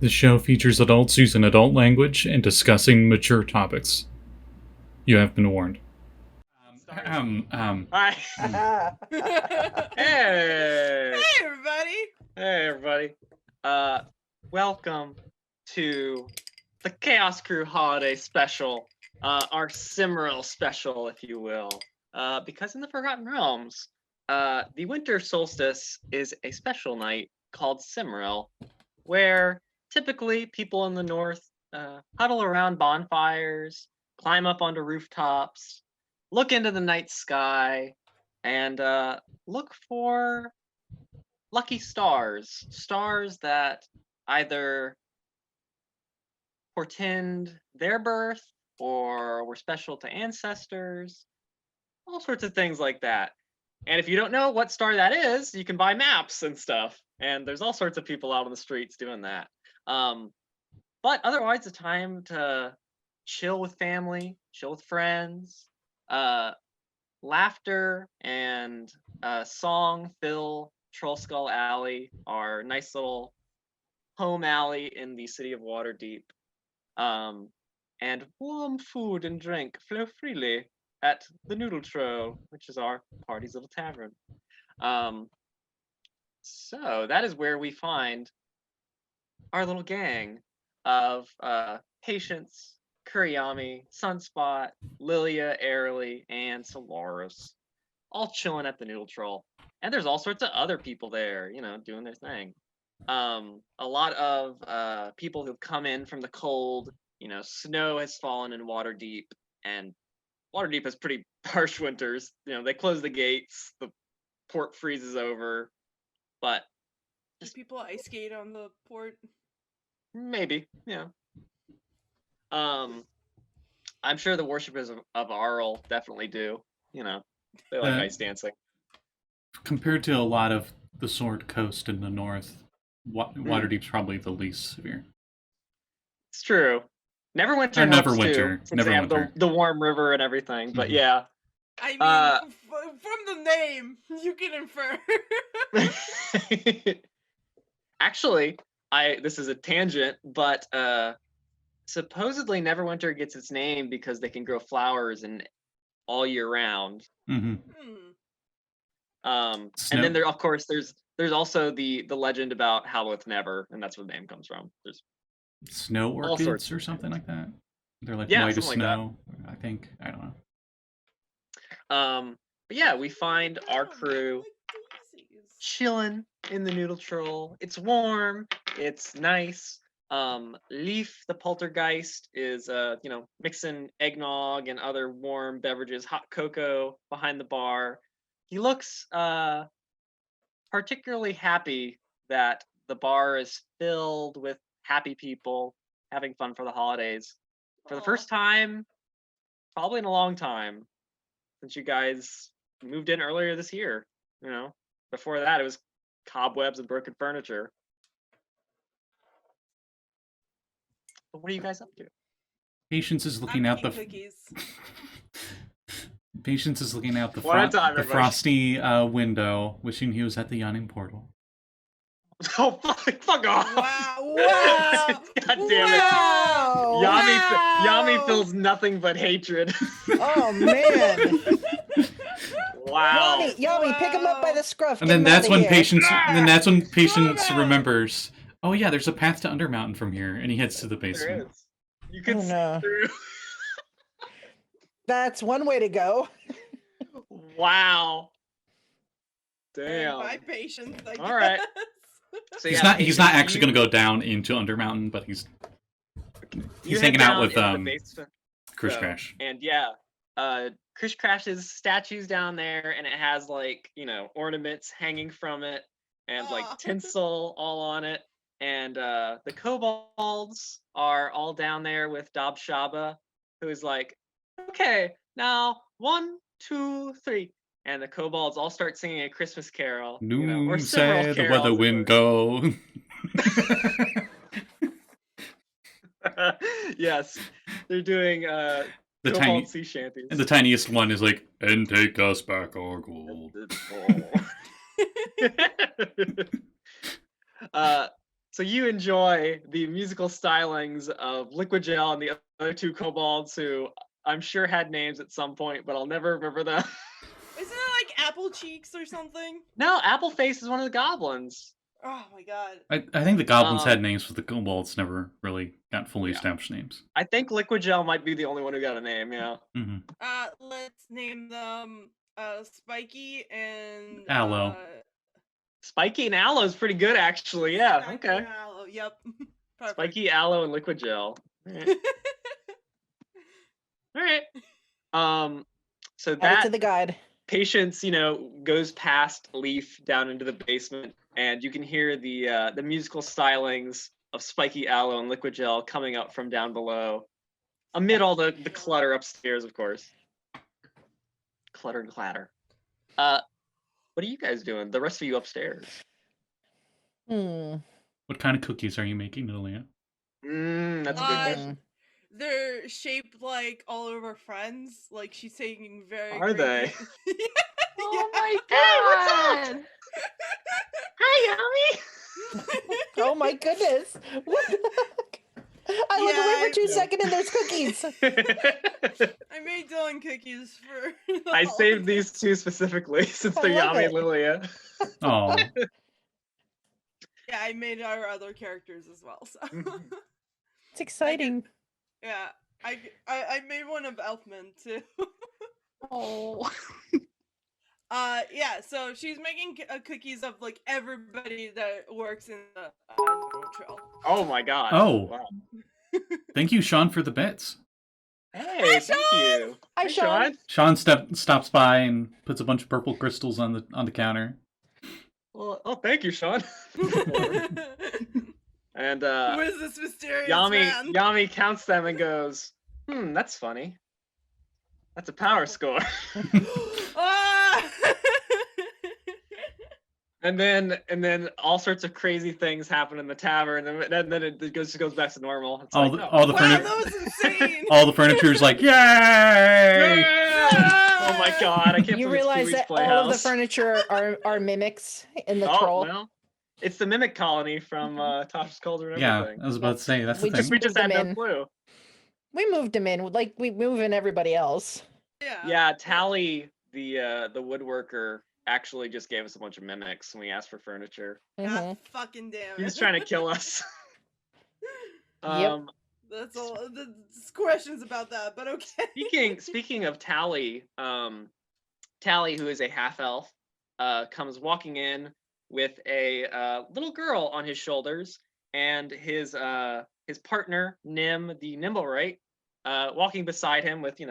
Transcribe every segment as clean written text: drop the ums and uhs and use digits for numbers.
The show features adults using adult language and discussing mature topics. You have been warned. Hi. Hey. Hey, everybody. Hey, everybody. Welcome to the Chaos Crew Holiday Special, our Simril special, if you will. Because in the Forgotten Realms, the winter solstice is a special night called Simril, where typically people in the north huddle around bonfires, climb up onto rooftops, look into the night sky, and look for lucky stars. Stars that either portend their birth or were special to ancestors, all sorts of things like that. And if you don't know what star that is, you can buy maps and stuff. And there's all sorts of people out on the streets doing that. But otherwise, a time to chill with family, chill with friends, laughter and song fill Troll Skull Alley, our nice little home alley in the city of Waterdeep. And warm food and drink flow freely at the Noodle Troll, which is our party's little tavern. So that is where we find our little gang of Patience, Kuriyami, Sunspot, Lilia, Airly, and Solaris, all chilling at the Noodle Troll. And there's all sorts of other people there, doing their thing. A lot of people who've come in from the cold. Snow has fallen in Waterdeep, and Waterdeep has pretty harsh winters. They close the gates, the port freezes over, but Do people ice skate on the port? maybe, yeah. I'm sure the worshippers of Arl definitely do. They like ice dancing. Compared to a lot of the Sword Coast in the north, Waterdeep's probably the least severe. It's true. Neverwinter Or helps Neverwinter. too, since they have the warm river and everything. But yeah. I mean, from the name, you can infer. Actually, this is a tangent, but supposedly Neverwinter gets its name because they can grow flowers all year round. Mm-hmm. And then there, of course, there's also the legend about Halloweth Never, and that's where the name comes from. There's snow orchids or something like that. They're like white as snow. I think. I don't know. But yeah, we find our crew chilling in the Noodle Troll. It's warm. It's nice. Leaf, the poltergeist, is mixing eggnog and other warm beverages, hot cocoa behind the bar. He looks particularly happy that the bar is filled with happy people having fun for the holidays. For the first time, probably in a long time, since you guys moved in earlier this year. Before that, it was cobwebs and broken furniture. But what are you guys up to? Patience is looking out the Patience is looking out the frosty window, wishing he was at the yawning portal. Oh, fuck off! Wow! God damn it! Yami feels nothing but hatred. Oh man! Wow! Yami, pick him up by the scruff. And then that's when Patience. And then that's when Patience remembers. Oh yeah, there's a path to Undermountain from here, and he heads to the basement. There is. You can see through. That's one way to go. Wow. Damn. By Patience. All right. So he's not actually going to go down into Undermountain, but he's hanging out with Chris Crash. And Chris Crash's statue's down there, and it has ornaments hanging from it, and tinsel all on it. And the kobolds are all down there with Dab Shaba, who is like, okay, now 1, 2, 3. And the kobolds all start singing a Christmas carol. Or said where the wind go. Yes, they're doing kobold sea shanties. And the tiniest one is like, and take us back our gold. So you enjoy the musical stylings of Liquid Gel and the other two kobolds who I'm sure had names at some point, but I'll never remember them. Isn't it like Apple Cheeks or something? No, Appleface is one of the goblins. Oh my god. I think the goblins had names, but the kobolds never really got fully established names. I think Liquid Gel might be the only one who got a name, yeah. Mm-hmm. Let's name them Spiky and Aloe. Spiky and Aloe is pretty good, actually. Yeah, Spiky okay. and Aloe, yep. Perfect. Spiky, Aloe, and Liquid Gel. All right. So Add it that to the guide. Patience, goes past Leaf down into the basement, and you can hear the musical stylings of Spiky, Aloe, and Liquid Gel coming up from down below, amid all the clutter upstairs, of course. Clutter and clatter. What are you guys doing? The rest of you upstairs. What kind of cookies are you making, Lilia? That's a good question. They're shaped like all of her friends. Like she's taking very. Are they? Oh my god! Hi, Yummy. Oh my goodness! What the heck? I look away for 2 seconds and there's cookies. I made Dylan cookies for. I saved these two specifically since they're love Yami it. and Lilia. Oh, Yeah, I made our other characters as well. So. It's exciting. Yeah, I made one of Elfman too. Oh. Yeah, so she's making cookies of like everybody that works in the trail. Oh my god. Oh. Wow. Thank you, Sean, for the bits. Hey, thank you. Hi, Sean. Sean stops by and puts a bunch of purple crystals on the counter. Well, thank you, Sean. And Who is this mysterious man? Yami counts them and goes, that's funny. That's a power score. Ah! And then all sorts of crazy things happen in the tavern, and then it goes back to normal. It's All like, the, oh. all the Wow, furniture, that was insane! all the furniture is like, yay! Yeah! Oh my god, I can't You believe it's realize Pee-wee's that all of the Playhouse. furniture are mimics in the Oh, troll. well, it's the mimic colony from Tasha's Cauldron and Yeah, everything. I was about to say that's the We thing. We just moved had them no in. clue. We moved them in, like we move in everybody else. Yeah, Tally, the woodworker, actually just gave us a bunch of mimics when we asked for furniture. God fucking damn it. He was trying to kill us. Yep. That's all. There's questions about that, but okay. Speaking of Tally, Tally, who is a half elf, comes walking in with a little girl on his shoulders, and his partner Nim, the Nimblewright, walking beside him with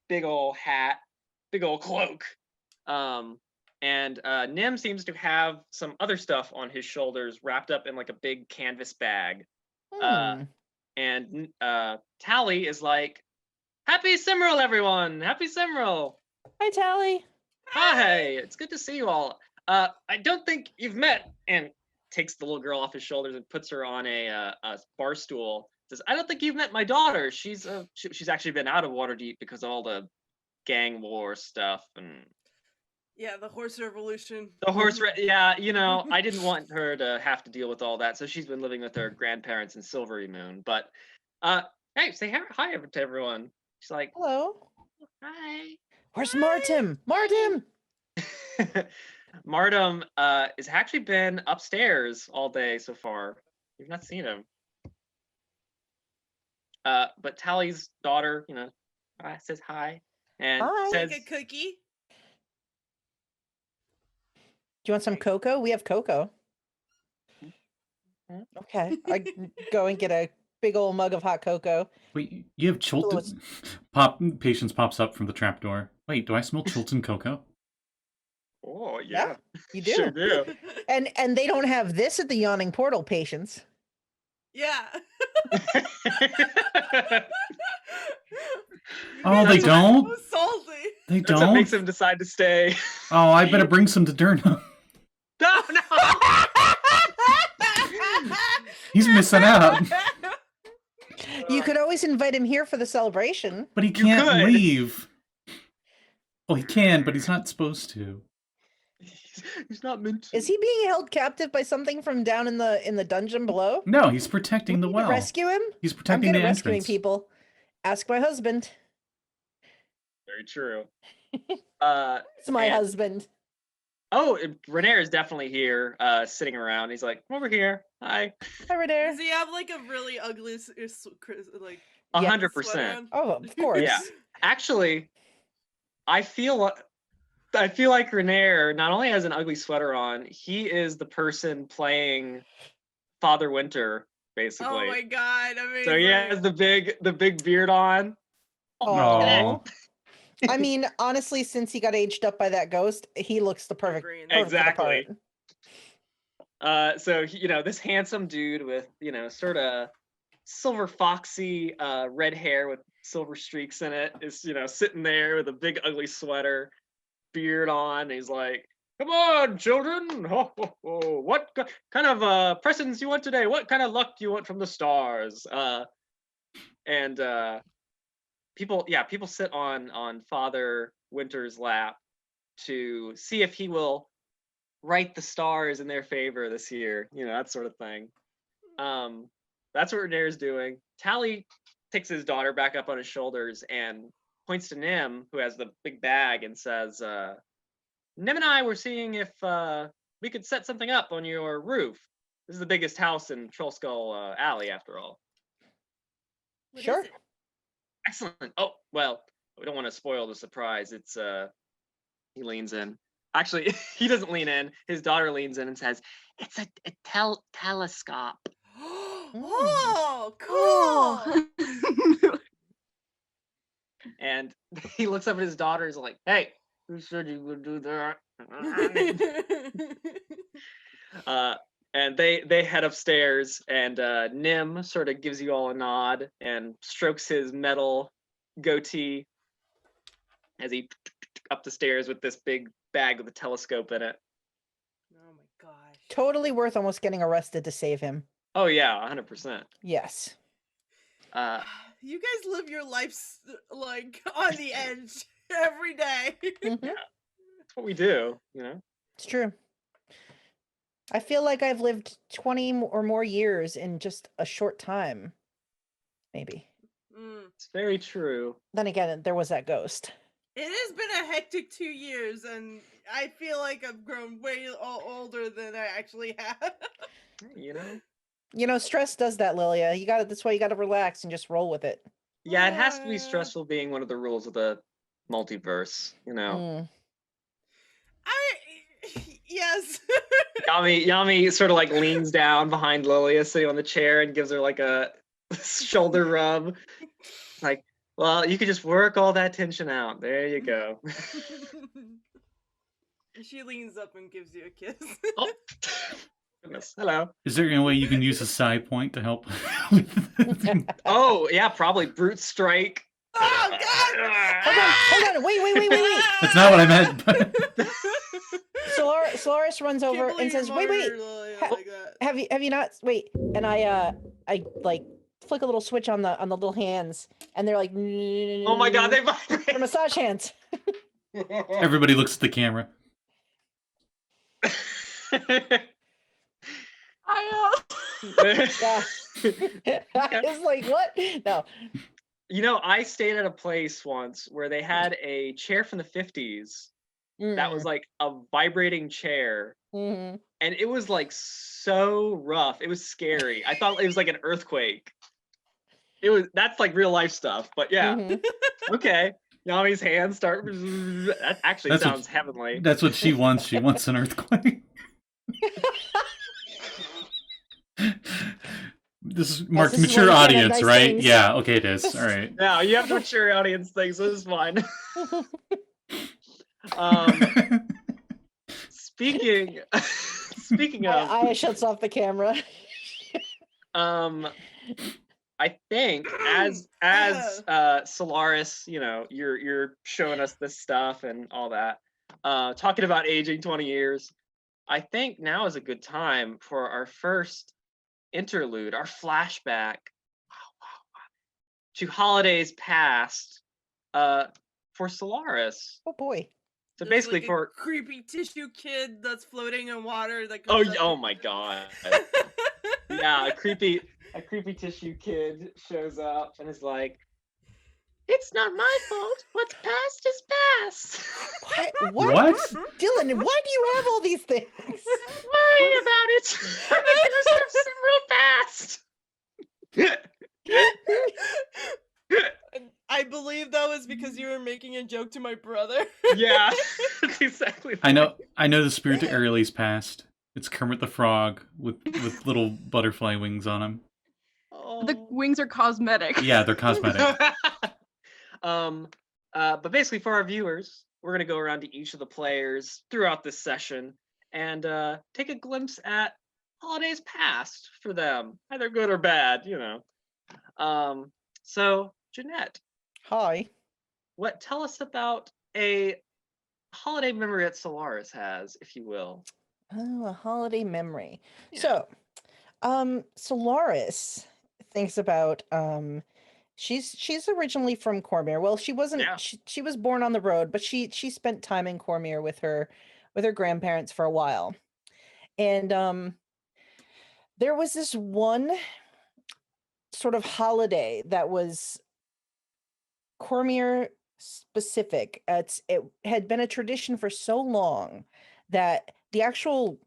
big ol' hat, big ol' cloak. And Nim seems to have some other stuff on his shoulders wrapped up in like a big canvas bag. And Tally is like, "Happy Simril, everyone! Happy Simril! Hi, Tally. Hi! It's good to see you all. I don't think you've met." And takes the little girl off his shoulders and puts her on a bar stool. Says, "I don't think you've met my daughter. She's actually been out of Waterdeep because of all the gang war stuff and." Yeah, the horse revolution. The I didn't want her to have to deal with all that, so she's been living with her grandparents in Silvery Moon. But, hey, say hi to everyone. She's like, Hello. hi. Where's Martim? Martim! Martim has actually been upstairs all day so far. We've not seen him. But Tally's daughter, says hi and Hi. says, Like a cookie. Do you want some cocoa? We have cocoa. Okay. I go and get a big old mug of hot cocoa. Wait, you have Chilton? Patience pops up from the trapdoor. Wait, do I smell Chilton cocoa? "Oh yeah, You do. sure do." And they don't have this at the Yawning Portal, Patience. Yeah. Oh, they don't? So salty. They That's what don't? makes him decide to stay. Oh, I better bring some to Durna. No. He's missing out. You could always invite him here for the celebration. But he can't could. leave. Well, he can, but he's not supposed to. He's He's not meant to. Is he being held captive by something from down in the dungeon below? No, he's protecting the We need to well. rescue him? He's I'm protecting good the at rescuing entrance. people. Ask my husband. Very true. It's my husband. Oh, Renair is definitely here, sitting around. He's like, "I'm over here. Hi." Hi, Renair. Does he have like a really ugly, like 100%. Oh, of course. Yeah. Actually, I feel like Renair not only has an ugly sweater on, he is the person playing Father Winter, basically. Oh my god! Amazing. So he has the big beard on. Oh. I mean, honestly, since he got aged up by that ghost, he looks the perfect Exactly. part. So this handsome dude with sort of silver foxy red hair with silver streaks in it is sitting there with a big ugly sweater, beard on. And he's like, "Come on, children! Ho, ho, ho. What kind of presents you want today? What kind of luck do you want from the stars?" And people sit on Father Winter's lap to see if he will write the stars in their favor this year, that sort of thing. That's what Renair's doing. Tally takes his daughter back up on his shoulders and points to Nim, who has the big bag, and says, "Nim and I were seeing if we could set something up on your roof. This is the biggest house in Troll Skull Alley, after all." Sure. Excellent. Oh, well, we don't want to spoil the surprise. It's he leans in. Actually, he doesn't lean in. His daughter leans in and says, "It's a telescope." Oh, cool. And he looks up at his daughter and is like, "Hey, who said you would do that?" And they head upstairs, and Nim sort of gives you all a nod and strokes his metal goatee as he up the stairs with this big bag with a telescope in it. Oh my gosh. Totally worth almost getting arrested to save him. Oh yeah, 100%. Yes. You guys live your lives like on the edge every day. Mm-hmm. Yeah, that's what we do, It's true. I feel like I've lived 20 or more years in just a short time. Maybe. It's very true. Then again, there was that ghost. It has been a hectic 2 years, and I feel like I've grown way older than I actually have. Stress does that, Lilia. That's why you gotta relax and just roll with it. Yeah, it has to be stressful being one of the rules of the multiverse, Yes. Yami sort of like leans down behind Lilia sitting on the chair and gives her like a shoulder rub. Like, well, you could just work all that tension out. There you go. She leans up and gives you a kiss. Oh, goodness. Hello. Is there any way you can use a side point to help? Oh, yeah, probably brute strike. Oh, God! Hold on. Wait. That's not what I meant. But... Solaris runs over and says, "Wait. Have you not? Wait." And I like flick a little switch on the little hands, and they're like, "Oh my God, they vibrate!" They're massage hands. Everybody looks at the camera. Yeah. It's like, what? No. I stayed at a place once where they had a chair from the 50s that was like a vibrating chair. Mm-hmm. And it was like so rough. It was scary. I thought it was like an earthquake. That's like real life stuff, but yeah. Mm-hmm. Okay. Yami's hands start. That actually sounds heavenly. That's what she wants. She wants an earthquake. This is marked mature audience, right? Things. Yeah, okay, it is. All right. Yeah, you have to mature audience things, so this is fine. Speaking of, Aya shuts off the camera. I think as Solaris, you're showing us this stuff and all that, talking about aging 20 years. I think now is a good time for our first interlude, our flashback to holidays past for Solaris. Oh boy. So There's basically, like for a creepy tissue kid that's floating in water that oh comes up oh to- my god, yeah, a creepy tissue kid shows up and is like, "It's not my fault. What's past is past. What? Dylan, why do you have all these things? Worry about it. I'm the ghost of Simril past." I believe that was because you were making a joke to my brother. Yeah, that's exactly. I know the spirit to Airly's past. It's Kermit the Frog with little butterfly wings on him. The wings are cosmetic. Yeah, they're cosmetic. But basically, for our viewers, we're gonna go around to each of the players throughout this session and take a glimpse at holidays past for them, either good or bad, you know. So Jeanette, Hi. tell us about a holiday memory that Solaris has, if you will. Oh, a holiday memory. Yeah. So, Solaris thinks about she's originally from Cormier. Well, she wasn't. Yeah. She was born on the road, but she spent time in Cormier with her grandparents for a while, and there was this one sort of holiday that was Cormier specific. It had been a tradition for so long that the actual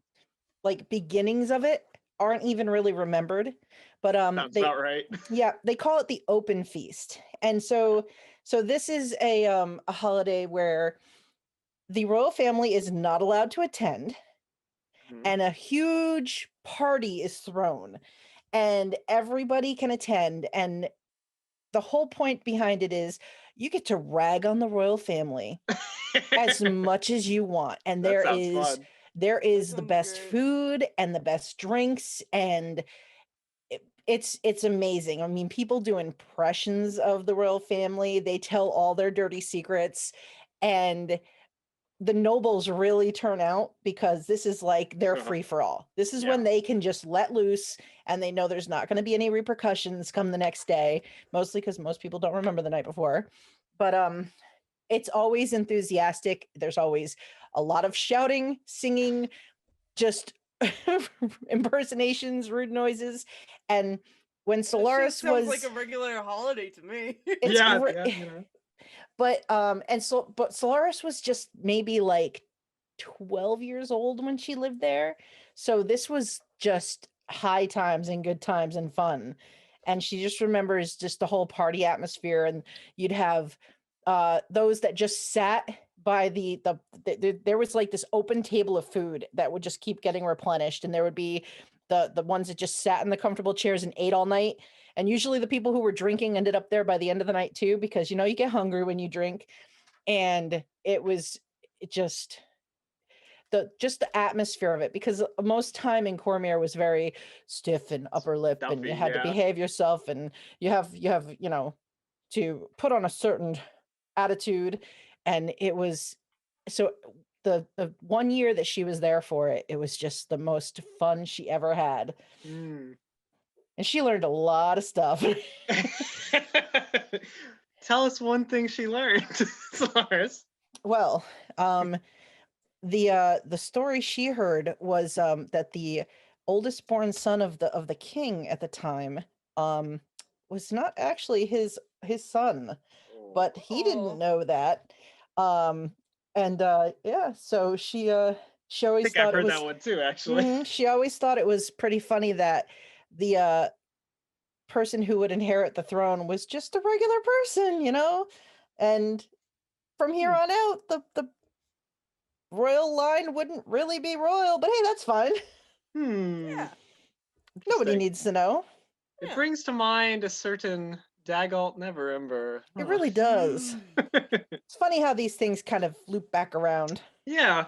like beginnings of it aren't even really remembered. But Sounds about right. yeah, they call it the open feast. And so this is a holiday where the royal family is not allowed to attend, and a huge party is thrown and everybody can attend, and the whole point behind it is you get to rag on the royal family as much as you want, and That sounds fun. there is the sounds best great. food and the best drinks, and it's amazing. I mean, people do impressions of the royal family. They tell all their dirty secrets, and the nobles really turn out because this is like their free for all. This is when they can just let loose and they know there's not going to be any repercussions come the next day, mostly because most people don't remember the night before. But it's always enthusiastic. There's always a lot of shouting, singing, just impersonations, rude noises. And when Solaris sounds like a regular holiday to me. Yeah, you know. But Solaris was just maybe like 12 years old when she lived there. So this was just high times and good times and fun. And she just remembers just the whole party atmosphere, and you'd have those that just sat by there was like this open table of food that would just keep getting replenished, and there would be the ones that just sat in the comfortable chairs and ate all night. And usually the people who were drinking ended up there by the end of the night too, because you get hungry when you drink. And it just the atmosphere of it, because most time in Cormier was very stiff and upper lip, Stuffy, and you had to behave yourself, and you have to put on a certain attitude. And it was so the 1 year that she was there for it, it was just the most fun she ever had. And she learned a lot of stuff. Tell us one thing she learned, Solaris. Well, the story she heard was that the oldest born son of the king at the time was not actually his son, but he didn't know that. And yeah, so she always I think I've thought it heard was that one too, actually. she always thought it was pretty funny that the person who would inherit the throne was just a regular person, and from here on out the royal line wouldn't really be royal, but hey, that's fine. Yeah. Nobody needs to know. It brings to mind a certain Daggalt Neverember. It really does. It's funny how these things kind of loop back around. Yeah,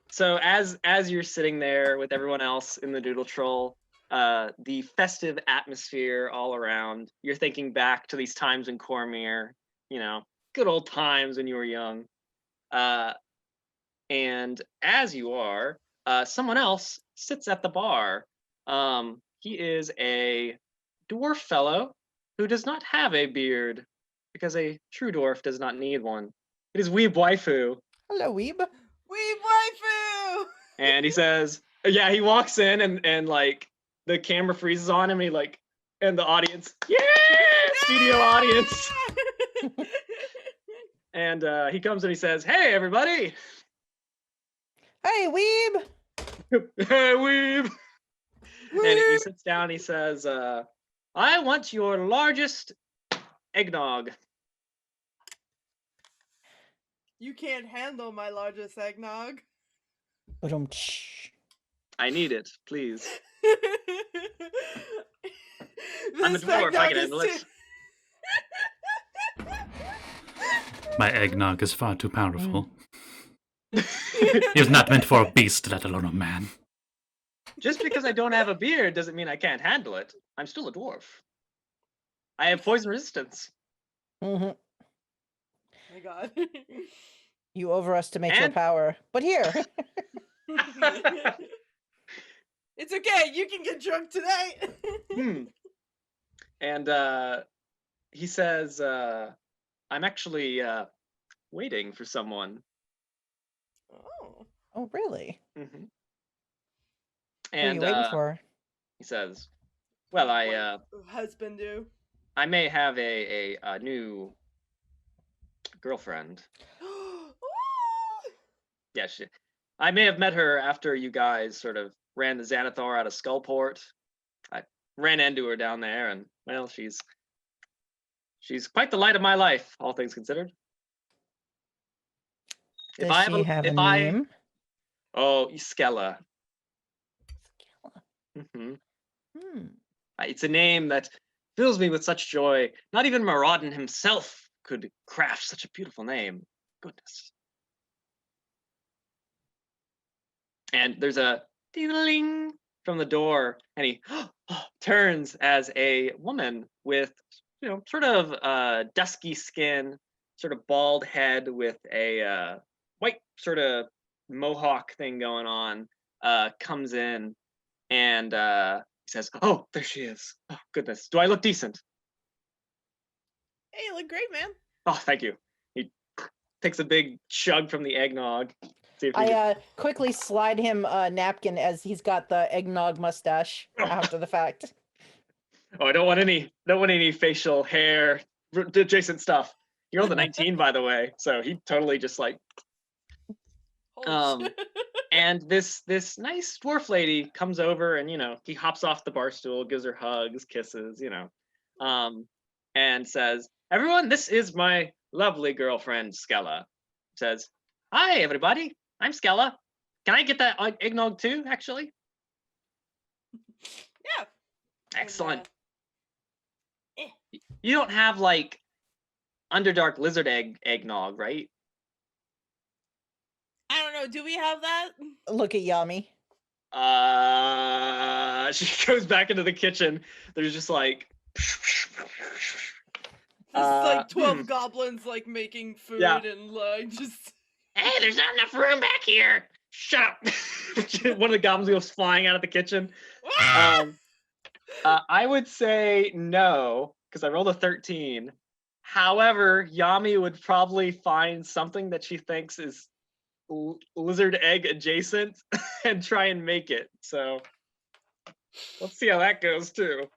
So as you're sitting there with everyone else in the Doodle Troll, the festive atmosphere all around, you're thinking back to these times in Cormier, good old times when you were young. And as you are, someone else sits at the bar. He is a dwarf fellow who does not have a beard, because a true dwarf does not need one. It is Weeb Waifu. Hello, Weeb. Weeb waifu! And he says, yeah, he walks in and like the camera freezes on him. And the audience, yeah, studio audience. And he comes and he says, hey, everybody. Hey, Weeb. Hey, Weeb. And he sits down and he says, I want your largest eggnog. You can't handle my largest eggnog. I need it, please. This I'm a dwarf, I can eggnog handle is it. My eggnog is far too powerful. It is not meant for a beast, let alone a man. Just because I don't have a beard doesn't mean I can't handle it. I'm still a dwarf. I have poison resistance. Mm-hmm. My God. You overestimate your And- power. But here. It's okay. You can get drunk tonight. And he says, I'm actually waiting for someone. Oh. Oh, really? Mm-hmm. Who are you waiting for? He says, well, Husband do. I may have a new girlfriend. Yeah, I may have met her after you guys sort of ran the Xanathar out of Skullport. I ran into her down there, and well, she's quite the light of my life, all things considered. Does she have a name? Oh, Skella. It's a name that fills me with such joy. Not even Marodin himself could craft such a beautiful name. Goodness. And there's a ding from the door, and he turns as a woman with, sort of dusky skin, sort of bald head with a white sort of mohawk thing going on, comes in, and he says, oh, there she is. Oh, goodness. Do I look decent? Hey, you look great, man. Oh, thank you. He takes a big chug from the eggnog. I quickly slide him a napkin as he's got the eggnog mustache after the fact. Oh, I don't want any facial hair adjacent stuff. You're on the 19, by the way, so he totally just like. And this nice dwarf lady comes over, and he hops off the bar stool, gives her hugs, kisses, and says, "Everyone, this is my lovely girlfriend Skella." Says, "Hi, everybody. I'm Skella. Can I get that eggnog too, actually?" Yeah. Excellent. You don't have like Underdark lizard eggnog, right? I don't know. Do we have that? Look at Yami. She goes back into the kitchen. There's just like This is like 12 goblins like making food and like just. Hey, there's not enough room back here. Shut up. One of the goblins goes flying out of the kitchen. I would say no, because I rolled a 13. However, Yami would probably find something that she thinks is lizard egg adjacent and try and make it. So let's see how that goes too.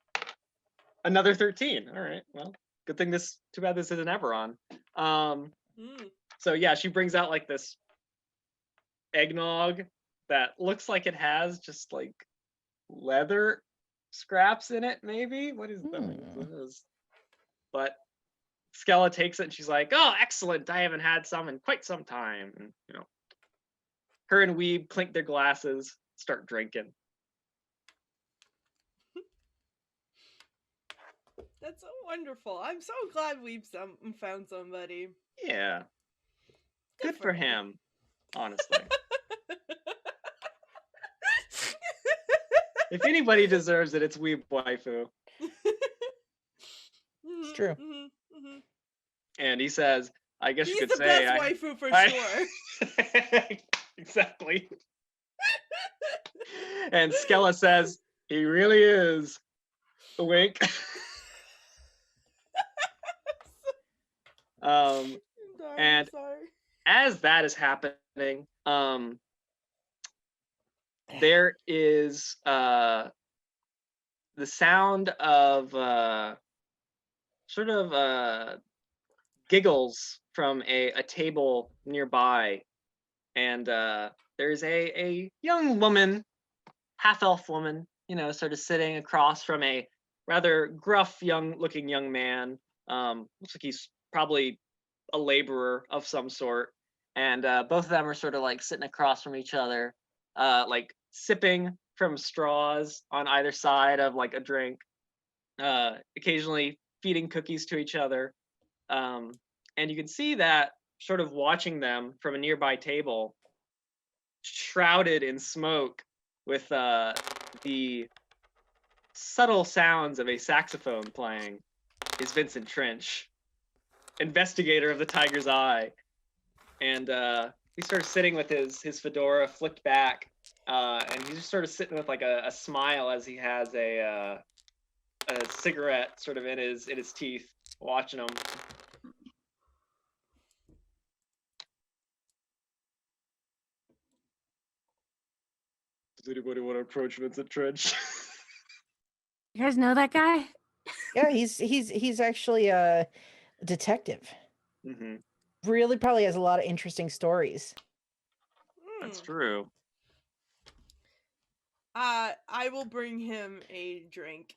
Another 13. All right. Well, good thing too bad this isn't Eberron. So yeah, she brings out like this eggnog that looks like it has just like leather scraps in it, maybe. What is that? But Skella takes it and she's like, "Oh, excellent! I haven't had some in quite some time." And, her and Weeb clink their glasses, start drinking. That's so wonderful. I'm so glad we've found somebody. Yeah. Good for him, honestly. If anybody deserves it, it's Weeb Waifu. It's true. And he says, I guess He's you could the say... best waifu for sure. Exactly. And Skella says, he really is. A wink. And sorry. as that is happening, there is the sound of sort of giggles from a table nearby, and there's a young woman, half-elf woman, sort of sitting across from a rather gruff looking young man. Looks like he's probably a laborer of some sort, and both of them are sort of like sitting across from each other, like sipping from straws on either side of like a drink, occasionally feeding cookies to each other. And you can see that sort of watching them from a nearby table, shrouded in smoke with the subtle sounds of a saxophone playing, is Vincent Trench, investigator of the Tiger's Eye. And he's sort of sitting with his fedora flicked back, and he's just sort of sitting with like a smile as he has a cigarette sort of in his teeth, watching him. Does anybody want to approach Vincent Trench? You guys know that guy? Yeah, he's actually a detective. Mm-hmm. Really, probably has a lot of interesting stories. That's true. I will bring him a drink.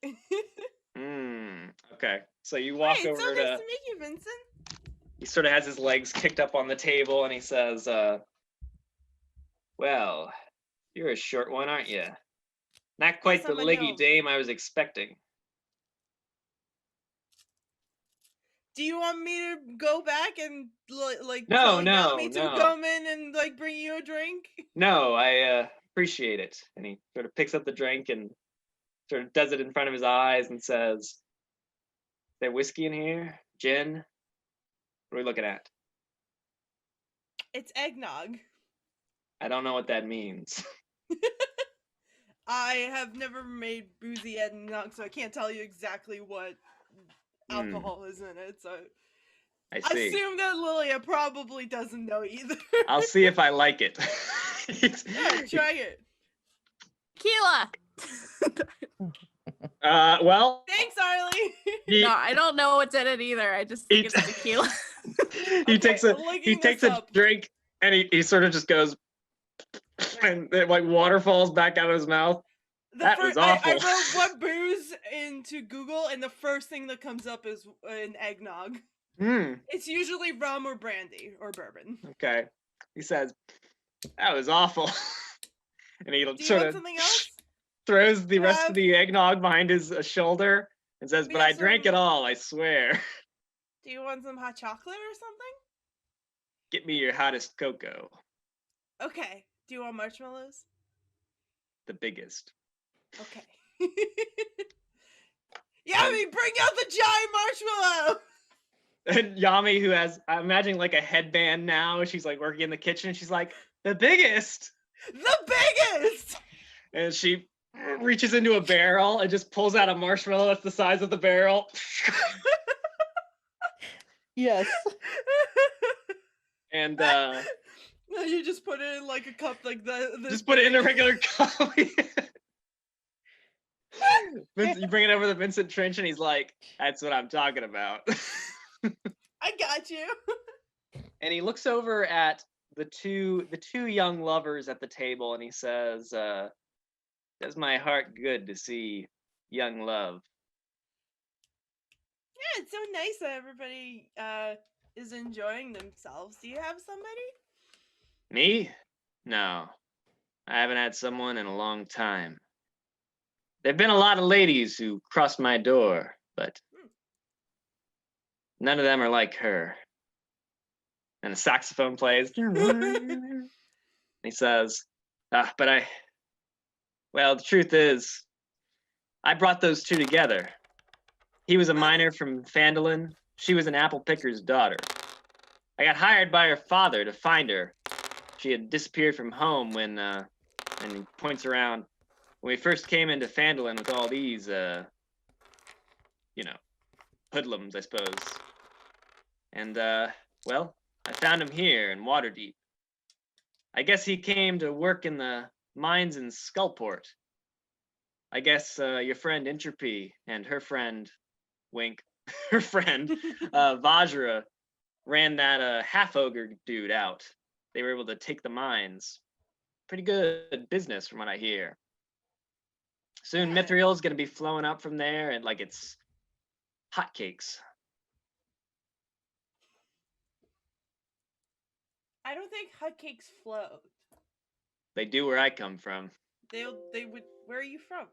Okay. So you walk Hey, over it's so to. nice to meet you, Vincent. He sort of has his legs kicked up on the table, and he says, "Well, you're a short one, aren't you? Not quite Yes, the I'm a leggy gnome. dame I was expecting." Do you want me to go back and like No, tell no, Yami no. to come in and like bring you a drink? No, I appreciate it. And he sort of picks up the drink and sort of does it in front of his eyes and says, "Is there whiskey in here? Gin? What are we looking at?" It's eggnog. I don't know what that means. I have never made boozy eggnog, so I can't tell you exactly what alcohol is in it. So I I see. assume that Lilia probably doesn't know either. I'll see if I like it. Yeah, try it. Tequila. Well, Thanks, Arlie. he, No, I don't know what's in it either. I just think He- it's tequila. he Okay, takes looking a this up. drink and he sort of just goes and like water falls back out of his mouth. That was I awful. wrote what booze into Google, and the first thing that comes up is an eggnog. It's usually rum or brandy or bourbon. Okay. He says, "That was awful." And he Do you sort want of something else? throws the You rest of have- the eggnog behind his shoulder and says, We "But have I drank it some- all, I swear." Do you want some hot chocolate or something? "Get me your hottest cocoa, Okay. Do you want marshmallows? the biggest." Okay. Yami, bring out the giant marshmallow! And Yami, who has, I'm imagining like a headband now, she's like working in the kitchen, and she's like, "The biggest!" The biggest! And she reaches into a barrel and just pulls out a marshmallow that's the size of the barrel. Yes. And No, you just put it in like a cup like the just put it in a regular cup. You bring it over to Vincent Trench, and he's like, "That's what I'm talking about." I got you. And he looks over at the two young lovers at the table, and he says, "Does my heart good to see young love." Yeah, it's so nice that everybody is enjoying themselves. Do you have somebody? Me? No, I haven't had someone in a long time. There've been a lot of ladies who crossed my door, but none of them are like her. And the saxophone plays. He says, but well, the truth is, I brought those two together. He was a miner from Phandalin. She was an apple picker's daughter. I got hired by her father to find her. She had disappeared from home when, and he points around, when we first came into Phandalin with all these, hoodlums, I suppose. And, well, I found him here in Waterdeep. I guess he came to work in the mines in Skullport. I guess your friend Entropy and her friend, Wink, her friend, Vajra, ran that half-ogre dude out. They were able to take the mines. Pretty good business from what I hear. Soon Mithriel's gonna be flowing up from there and like it's hotcakes. I don't think hotcakes float. They do where I come from. They would. Where are you from?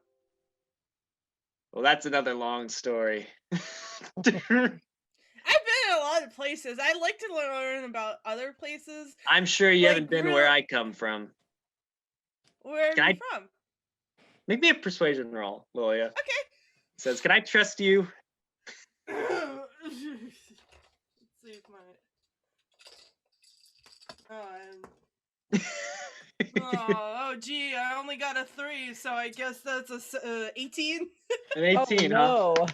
Well, that's another long story. I've been in a lot of places. I like to learn about other places. I'm sure you Like, haven't been real- where I come from. Where Can are I- you from? Make me a persuasion roll, Lilia. Okay. Says, can I trust you? Let's see if my. Oh, gee, I only got a 3, so I guess that's a 18. An 18, huh? Oh,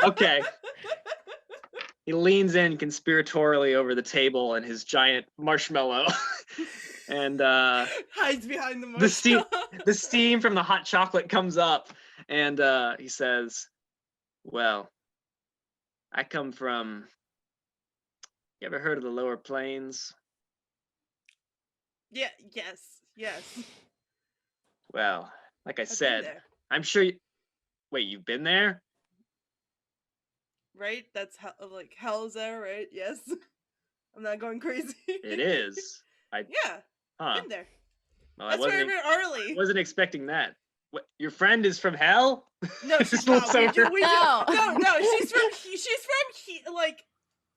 Okay. He leans in conspiratorially over the table and his giant marshmallow. And Hides behind the the steam marshmallow. the steam from the hot chocolate comes up and he says, well, I come from, you ever heard of the lower plains? Yeah, yes. Well, like I I've been said, there, I'm sure you, wait, you've been there? right? That's how, like, hell's there, right? Yes. I'm not going crazy. It is. Yeah, Huh. been there. Well, That's where I went early. wasn't expecting that. What, your friend is from hell? No, Just she's looks not. over. No. She's from like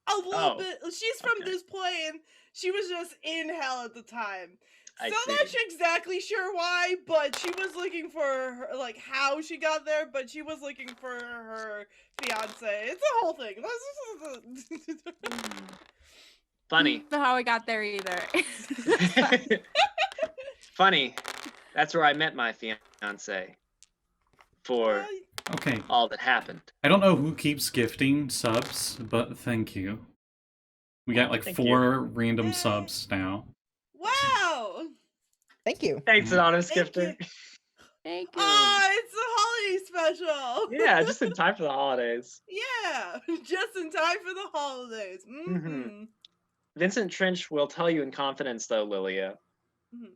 a little Oh, bit. She's from okay. this plane. She was just in hell at the time. I Still not see. exactly sure why, but she was looking for her, like how she got there. But she was looking for her fiance. It's a whole thing. Funny. Don't know how I got there either. Funny. That's where I met my fiance. For Okay. all that happened. I don't know who keeps gifting subs, but thank you. We got like Thank 4 random Yay. subs now. Wow! thank you. Thanks, anonymous Thank gifter. you. Thank you. Ah, it's a holiday special. Yeah, just in time for the holidays. Yeah, just in time for the holidays. Mhm. Vincent Trench will tell you in confidence, though, Lilia. Mhm.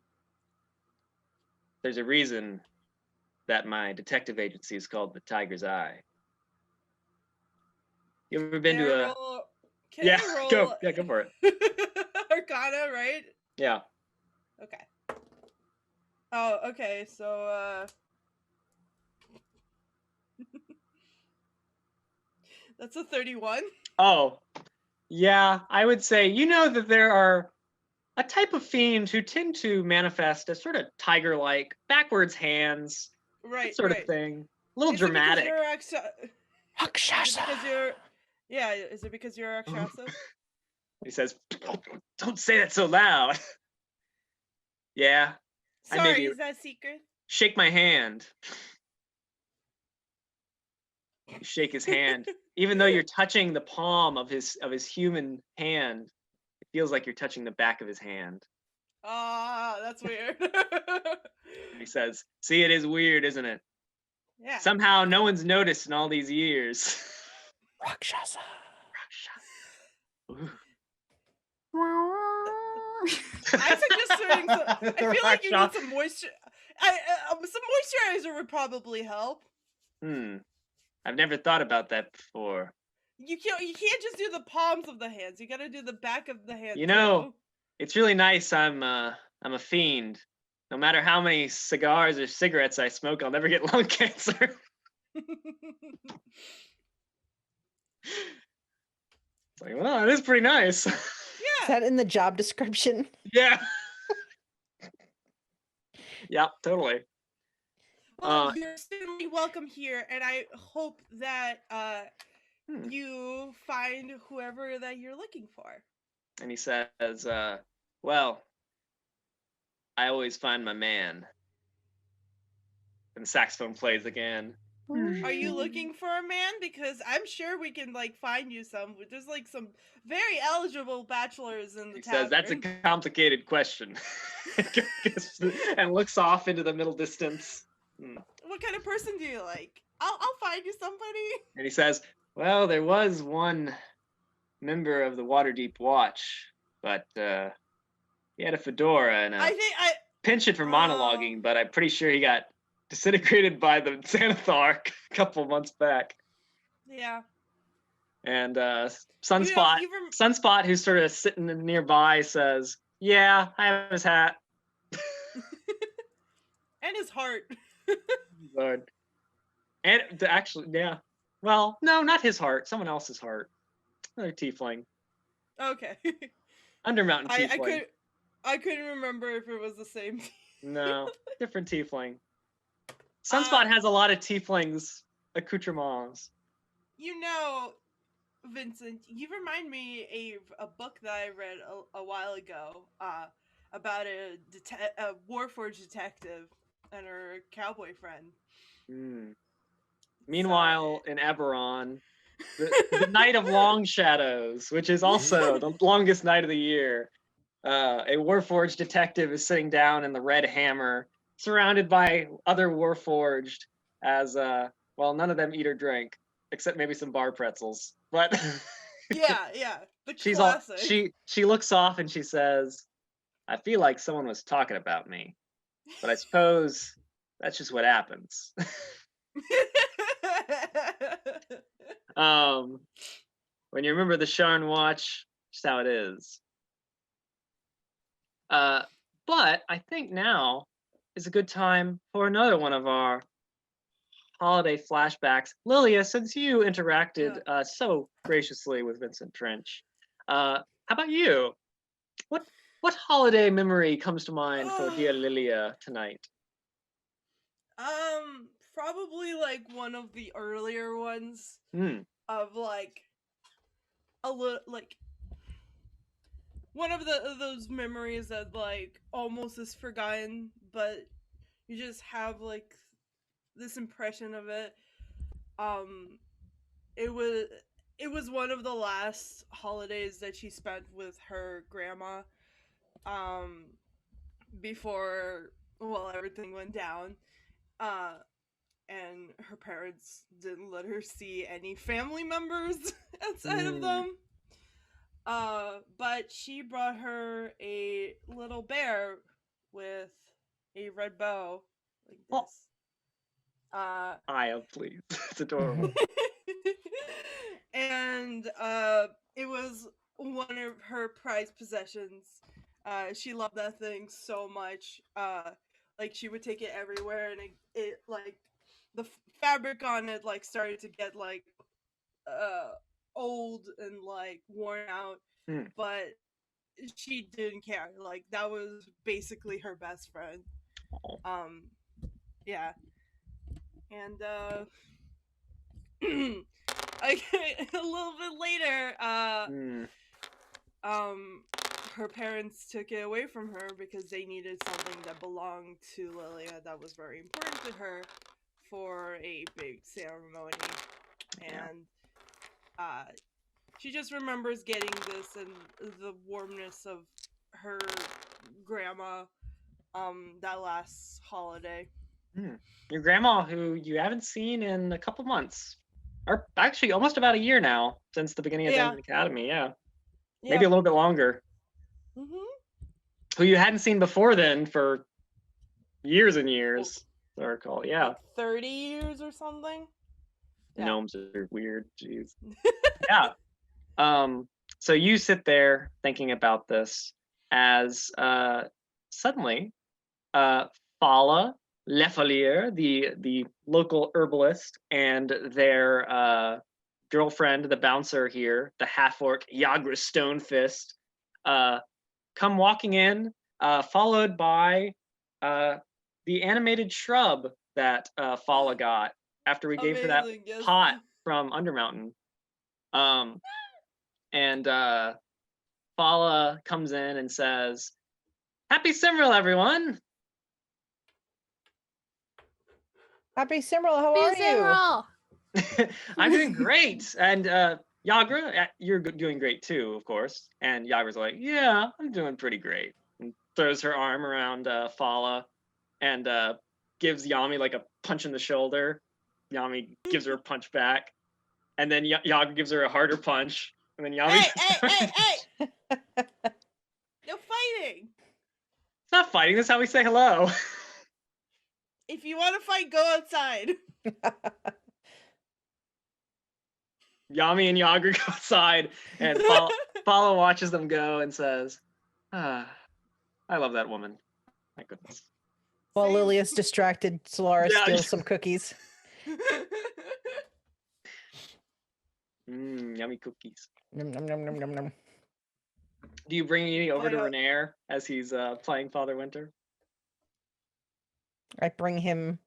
There's a reason that my detective agency is called the Tiger's Eye. You ever been Can to I a? roll- Can Yeah, I roll go. Yeah, go for it. Arcana, right? Yeah. Okay. Oh, okay. So, that's a 31. Oh, yeah. I would say you know that there are a type of fiend who tend to manifest as sort of tiger-like, backwards hands, Right, that sort right. of thing. A little Is it because dramatic. you're Is it Rakshasa. because you're? Yeah. Is it because you're Rakshasa? He says, "Don't say that so loud." Yeah. I may Sorry, be- is that a secret? Shake my hand. You shake his hand, even though you're touching the palm of his human hand. It feels like you're touching the back of his hand. Ah, that's weird. And he says, "See, it is weird, isn't it? Yeah. Somehow, no one's noticed in all these years." Rakshasa. Ooh. I suggest doing some. I feel like you need Rakshasa. some moisture. Some moisturizer would probably help. I've never thought about that before. You can't just do the palms of the hands. You gotta do the back of the hand. You know, too. it's really nice. I'm a fiend. No matter how many cigars or cigarettes I smoke, I'll never get lung cancer. It's like, well, it is pretty nice. Is that in the job description? Yeah. Yeah, totally. Well, you're certainly welcome here, and I hope that Hmm. you find whoever that you're looking for. And he says, well, I always find my man. And the saxophone plays again. Are you looking for a man? Because I'm sure we can like find you some. There's like some very eligible bachelors in the He tavern. says, "That's a complicated question," and looks off into the middle distance. What kind of person do you like? I'll find you somebody. And he says, "Well, there was one member of the Waterdeep Watch, but he had a fedora and a penchant for monologuing, but I'm pretty sure he got disintegrated by the Xanathark a couple months back." Yeah. And Sunspot, who's sort of sitting nearby, says, "Yeah, I have his hat." And his heart. Lord. And actually, yeah. Well, no, not his heart. Someone else's heart. Another tiefling. Okay. Undermountain tiefling. I couldn't remember if it was the same. No, different tiefling. Sunspot has a lot of tieflings accoutrements. You know, Vincent, you remind me of a book that I read a while ago about a Warforged detective and her cowboy friend. Meanwhile, in Eberron, the Night of Long Shadows, which is also the longest night of the year, a Warforged detective is sitting down in the Red Hammer, surrounded by other Warforged, as well, none of them eat or drink, except maybe some bar pretzels. But yeah, the classic. She looks off and she says, "I feel like someone was talking about me, but I suppose that's just what happens." When you remember the Sharn Watch, just how it is. But I think now is a good time for another one of our holiday flashbacks. Lilia, since you interacted so graciously with Vincent Trench, how about you? What holiday memory comes to mind for dear Lilia tonight? Probably like one of the earlier ones of like a little like one of those memories that like almost is forgotten, but you just have like this impression of it. It was one of the last holidays that she spent with her grandma before everything went down. And her parents didn't let her see any family members outside of them. But she brought her a little bear with a red bow, like this. Aya, please. It's adorable. And it was one of her prized possessions. She loved that thing so much. Like she would take it everywhere, and it like the fabric on it like started to get like old and like worn out, but she didn't care. Like that was basically her best friend. Yeah. And a little bit later, her parents took it away from her because they needed something that belonged to Lilia that was very important to her for a big ceremony. And she just remembers getting this and the warmness of her grandma that last holiday. Your grandma, who you haven't seen in a couple months, or actually almost about a year now, since the beginning of Dungeon Academy. Yeah, maybe a little bit longer. Who you hadn't seen before then for years and years. I recall, yeah, like 30 years or something. Gnomes are weird. Jeez. Yeah. So you sit there thinking about this as suddenly Fala Lefalier, the local herbalist, and their girlfriend, the bouncer here, the half-orc Yagra Stonefist, come walking in, followed by the animated shrub that Fala got after we gave her that pot from Undermountain. And Fala comes in and says, "Happy Simril, everyone!" Happy Simril, how are you? Simril! I'm doing great. And Yagra, you're doing great too, of course. And Yagra's like, yeah, I'm doing pretty great. And throws her arm around Fala and gives Yami like a punch in the shoulder. Yami gives her a punch back. And then Yagra gives her a harder punch. And then Yami. Hey! No fighting! It's not fighting, that's how we say hello. If you want to fight, go outside. Yami and Yagra go outside, and Fala watches them go and says, I love that woman. My goodness. While Same. Lilia's distracted, Solaris Yeah. steals some cookies. Yummy cookies. Nom, nom, nom, nom, nom, nom. Do you bring any over to But, Renair as he's playing Father Winter? I bring him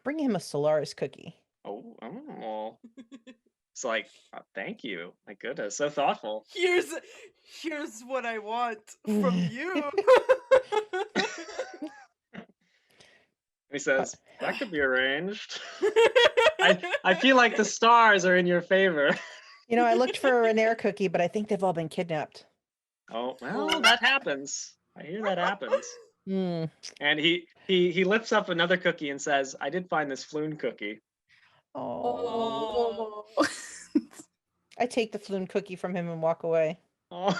a Solaris cookie. Oh. It's like, thank you. My goodness, so thoughtful. Here's what I want from you. He says, that could be arranged. I feel like the stars are in your favor. You know, I looked for a Renair cookie, but I think they've all been kidnapped. Oh, well, that happens. I hear that happens. Mm. And he lifts up another cookie and says, I did find this Floon cookie. Oh. Oh. I take the Floon cookie from him and walk away. Oh.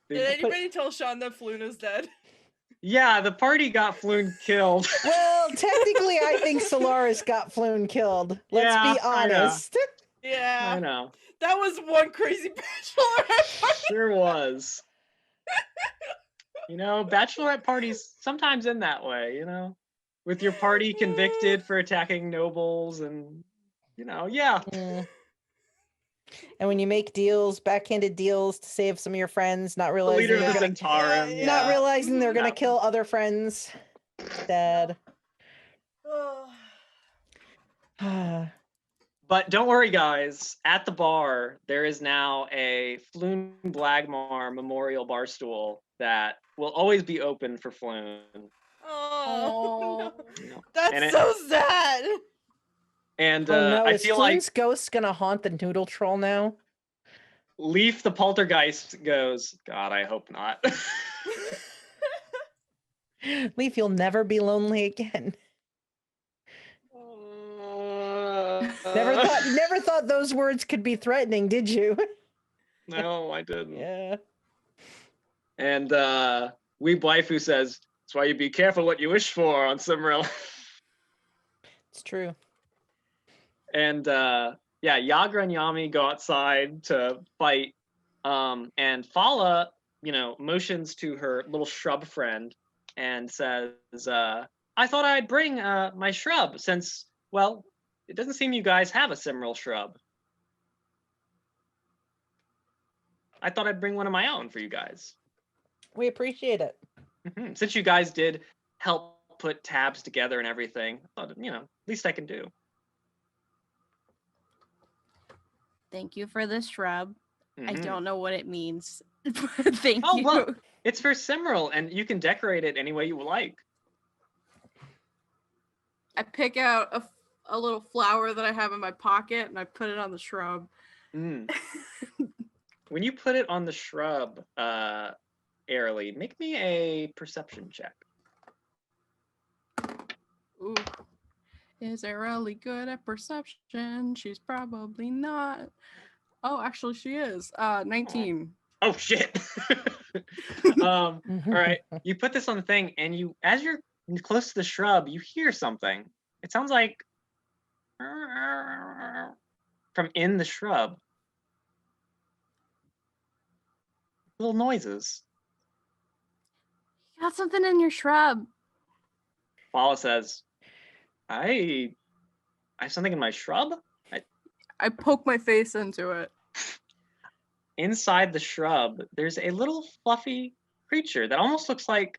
Did anybody tell Sean that Fluna's dead? Yeah, the party got Floon killed. Well, technically, I think Solaris got Floon killed. Let's Yeah, be I know. honest. Yeah. I know. That was one crazy bachelorette party. Sure was. You know, bachelorette parties sometimes end that way, you know? With your party convicted for attacking nobles and, you know, yeah. Mm. And when you make deals, backhanded deals to save some of your friends, not The realizing leader of they're the gonna, Zentarum, Yeah. not yeah. realizing they're gonna Yeah. kill other friends. Sad. But don't worry, guys. At the bar, there is now a Floon Blagmar memorial bar stool that will always be open for Floon. Oh, You know? that's And so sad. And Oh no, I is feel like Floon's ghost gonna haunt the noodle troll now? Leaf the Poltergeist goes, God, I hope not. Leaf, you'll never be lonely again. Never thought those words could be threatening, did you? No, I didn't. Yeah. And Weeb Waifu says, that's why you be careful what you wish for on Simril. It's true. And yeah, Yagra and Yami go outside to fight. And Fala, you know, motions to her little shrub friend and says, I thought I'd bring my shrub since, well, it doesn't seem you guys have a Simril shrub. I thought I'd bring one of my own for you guys. We appreciate it. Since you guys did help put tabs together and everything, I thought, you know, least I can do. Thank you for the shrub. I Mhm. don't know what it means. Thank Oh, you. well, it's for Simril, and you can decorate it any way you like. I pick out a little flower that I have in my pocket and I put it on the shrub. Mm. When you put it on the shrub, Airly, make me a perception check. Ooh. Is Arely good at perception? She's probably not. Oh, actually she is. 19. Oh shit. All right. You put this on the thing, and you, as you're close to the shrub, you hear something. It sounds like from in the shrub. Little noises. You got something in your shrub. Fala says, I have something in my shrub? I poke my face into it. Inside the shrub, there's a little fluffy creature that almost looks like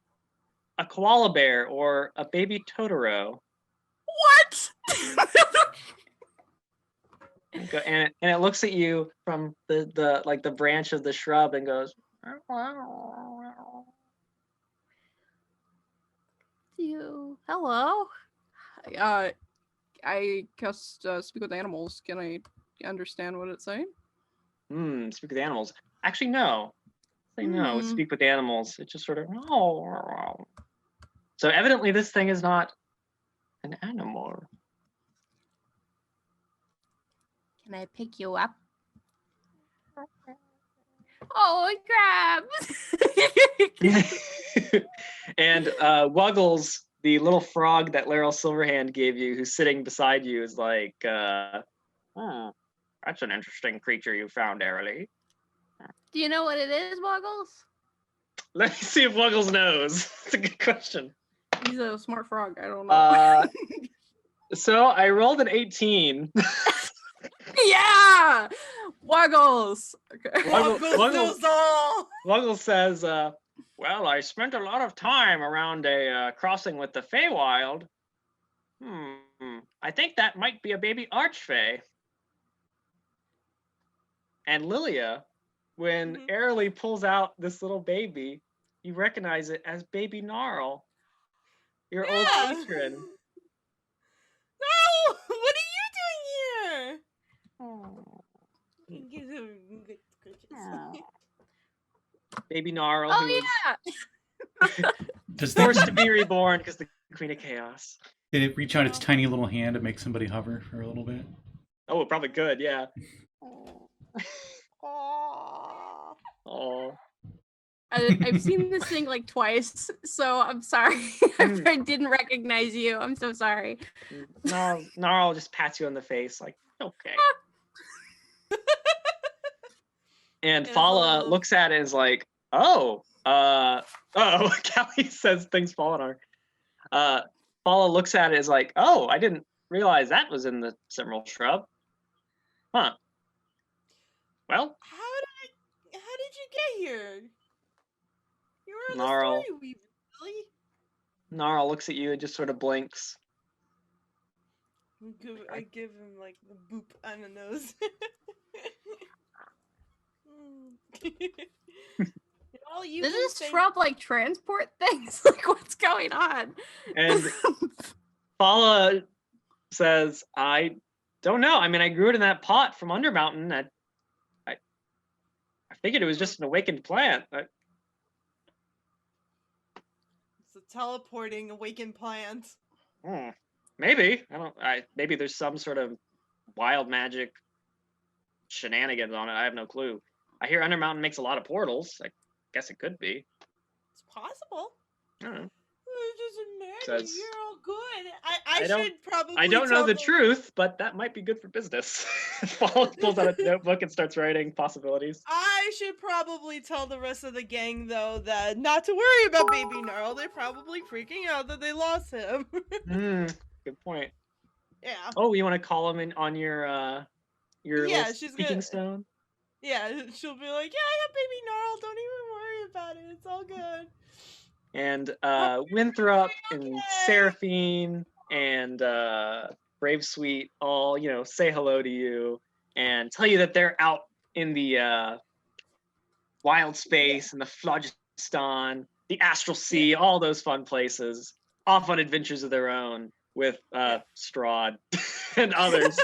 a koala bear or a baby Totoro. What? And it looks at you from the like the branch of the shrub and goes. You. Hello. I cast speak with animals. Can I understand what it's saying? Speak with animals. Actually, no. Say no. Speak with animals. It just sort of. So evidently, this thing is not an animal. Can I pick you up? Oh, crabs! And Wuggles, the little frog that Laryl Silverhand gave you, who's sitting beside you, is like, that's an interesting creature you found, Airly. Do you know what it is, Wuggles? Let me see if Wuggles knows. It's a good question. He's a smart frog. I don't know. So I rolled an 18. Yeah! Wuggles! Okay. Wuggles says, well, I spent a lot of time around a crossing with the Feywild. I think that might be a baby Archfey. And Lilia, when Airly pulls out this little baby, you recognize it as baby Gnarl, your old patron. No! What are you doing here? Baby Gnarl, Oh, who yeah! was forced to be reborn because the Queen of Chaos. Did it reach out its tiny little hand to make somebody hover for a little bit? Oh, it probably could, yeah. Oh. I've seen this thing like twice, so I'm sorry if I didn't recognize you. I'm so sorry. Gnarl just pats you on the face, like, okay. And Fala looks at it and is like, Callie says things falling on her. Fala looks at it and is like, oh, I didn't realize that was in the Simril shrub. Huh. Well. How did you get here? You were in Gnarl. the story weaver, really? Gnarl looks at you and just sort of blinks. I give him like the boop on the nose. Does this shrub like transport things? Like, what's going on? And Fala says, I don't know. I mean, I grew it in that pot from Undermountain. I figured it was just an awakened plant. It's a teleporting awakened plant. Maybe. Maybe there's some sort of wild magic shenanigans on it. I have no clue. I hear Undermountain makes a lot of portals. I guess it could be. It's possible. I don't know. It doesn't matter. Says, You're all good. I don't know the truth, but that might be good for business. Paul pulls out a notebook and starts writing possibilities. I should probably tell the rest of the gang, though, that not to worry about Baby Gnarl. They're probably freaking out that they lost him. Good point. Yeah. Oh, you want to call him in on your speaking stone? Yeah, she'll be like, yeah, I have Baby Gnarl. Don't even worry about it. It's all good. And Winthrop and Seraphine and Brave Sweet all, say hello to you and tell you that they're out in the wild space and the Phlogiston, the Astral Sea, all those fun places, off on adventures of their own with Strahd and others.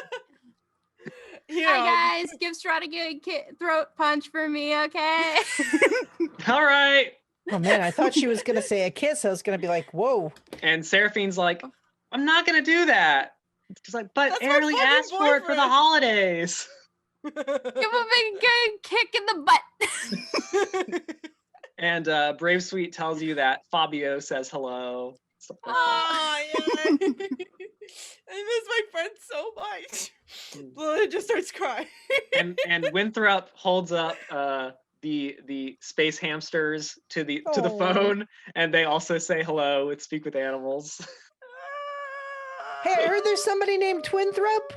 Hi guys, give Strahd a good throat punch for me, okay? All right. Oh man, I thought she was gonna say a kiss. I was gonna be like, whoa. And Seraphine's like, I'm not gonna do that. She's like, but Airly asked for it for the holidays. Give him a good kick in the butt. And Brave Sweet tells you that Fabio says hello. Oh, yeah. I miss my friend so much. Lily just starts crying. and Winthrop holds up the space hamsters to the phone, and they also say hello and speak with animals. Hey, I heard there's somebody named Twinthrop.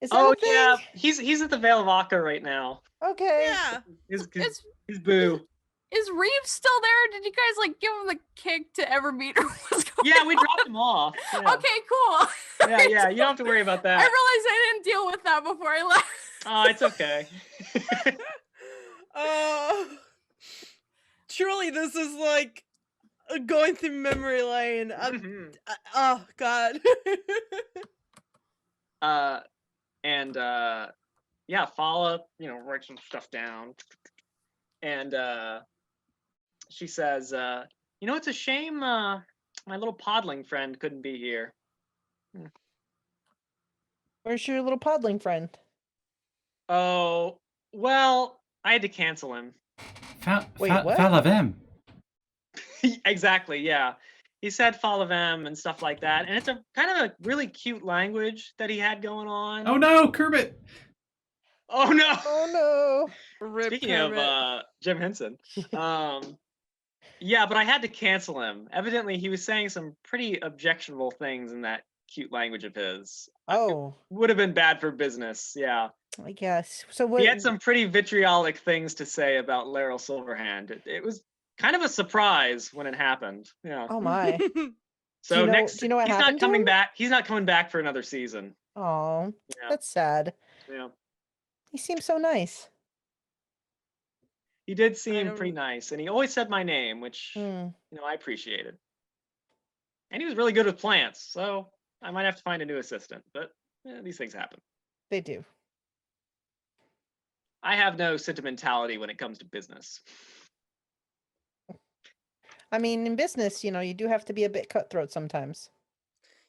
Is that a thing? Yeah, he's at the Vale of Akka right now. Okay. Yeah. He's boo. Is Reeves still there? Did you guys like give him the kick to ever meet her? Yeah, we dropped him off. Yeah. Okay, cool. Yeah, you don't have to worry about that. I realized I didn't deal with that before I left. Oh, it's okay. Truly, this is like going through memory lane. Oh God. Yeah, Fala, writes some stuff down, and she says, it's a shame my little podling friend couldn't be here. Where's your little podling friend? Oh, well, I had to cancel him. Wait, what? Falavem. Exactly, yeah. He said Falavem and stuff like that, and it's a kind of a really cute language that he had going on. Oh no, Kermit! Oh no! Oh no! Rip Speaking Kermit. of Jim Henson, yeah, but I had to cancel him. Evidently, he was saying some pretty objectionable things in that cute language of his. Oh, Would have been bad for business, yeah. I guess. So what? He had some pretty vitriolic things to say about Laeral Silverhand. It was kind of a surprise when it happened. Yeah. Oh my. So do you know what he's happened not coming to him? back. He's not coming back for another season. Oh, Yeah. that's sad. Yeah. He seems so nice. He did seem pretty nice, and he always said my name, which Hmm. I appreciated. And he was really good with plants, so I might have to find a new assistant. But these things happen. They do. I have no sentimentality when it comes to business. I mean, in business, you do have to be a bit cutthroat sometimes.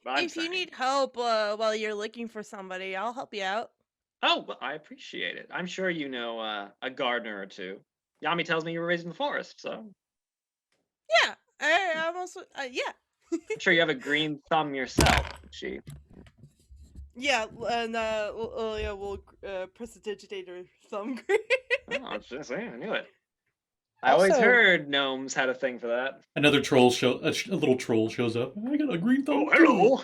If you need help while you're looking for somebody, I'll help you out. Oh, well, I appreciate it. I'm sure you know a gardener or two. Yami tells me you were raised in the forest, so. Yeah, I'm also, yeah. I'm sure you have a green thumb yourself, she. Yeah, and Lilia will prestidigitate her thumb green. Oh, I was just saying, I knew it. I always heard gnomes had a thing for that. Another troll a little troll shows up. I got a green thumb. Oh,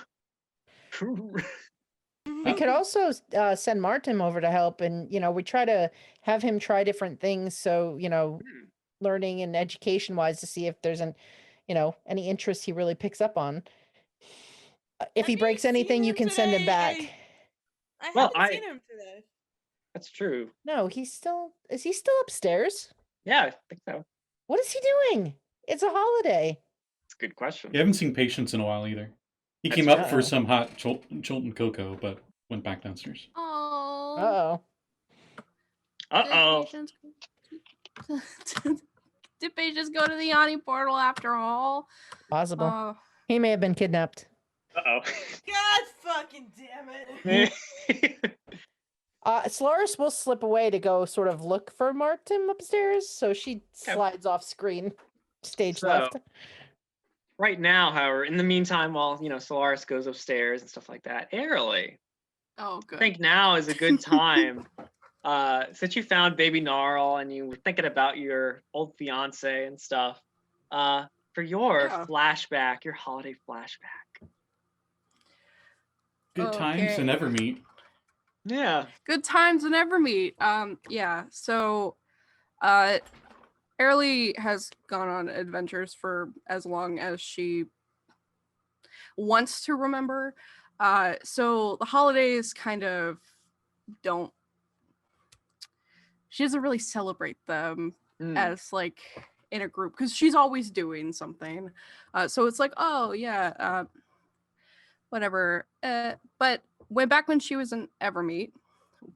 hello. We could also send Martin over to help, and we try to have him try different things. So learning and education wise, to see if there's any interest he really picks up on. If he breaks anything, you can send him back. I haven't seen him today. That's true. No, is he still upstairs? Yeah, I think so. What is he doing? It's a holiday. It's a good question. You haven't seen Patience in a while either. He came up for some hot Chilton cocoa, but went back downstairs. Oh. Uh-oh. Did Patience go to the Yanni portal after all? Possible. He may have been kidnapped. Uh-oh. God fucking damn it. Solaris will slip away to go sort of look for Martin upstairs, so she slides off screen, stage left. Right now, however, in the meantime, while Solaris goes upstairs and stuff like that, Airly. Oh, good. I think now is a good time. Since you found Baby Gnarl and you were thinking about your old fiance and stuff, for your flashback, your holiday flashback. Good times to never meet. Yeah. Good times and Evermeet. Yeah. So, Airly has gone on adventures for as long as she wants to remember. So the holidays kind of she doesn't really celebrate them as like in a group because she's always doing something. So it's like, oh yeah, whatever. But back when she was in Evermeet,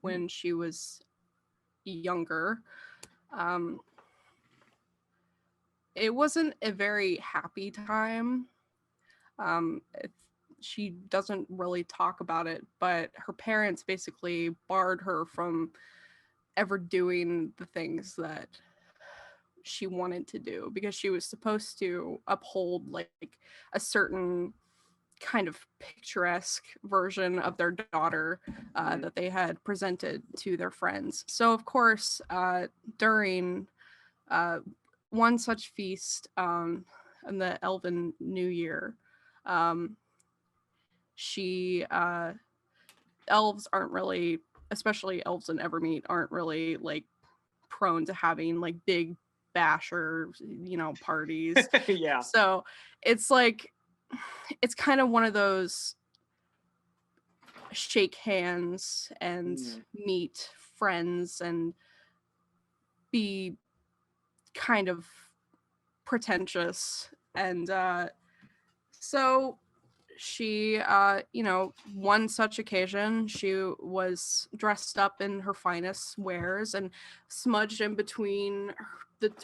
when she was younger, it wasn't a very happy time. She doesn't really talk about it, but her parents basically barred her from ever doing the things that she wanted to do because she was supposed to uphold like a certain kind of picturesque version of their daughter that they had presented to their friends. So of course, during one such feast in the Elven New Year, elves aren't really, especially elves in Evermeet, aren't really like prone to having like big basher, parties. Yeah. So it's like, it's kind of one of those shake hands and meet friends and be kind of pretentious And so she, one such occasion, she was dressed up in her finest wares and smudged in between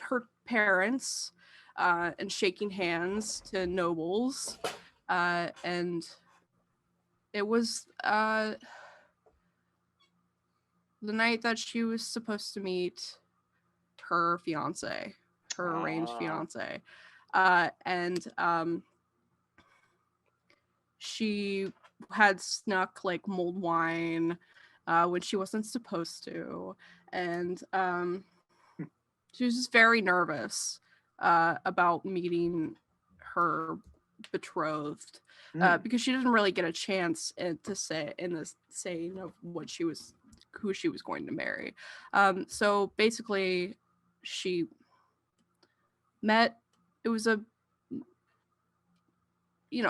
her parents and shaking hands to nobles. And it was the night that she was supposed to meet her fiance, her arranged fiance. And she had snuck like mulled wine when she wasn't supposed to. And she was just very nervous about meeting her betrothed because she didn't really get a chance to say in the saying of who she was going to marry. So basically she met, it was a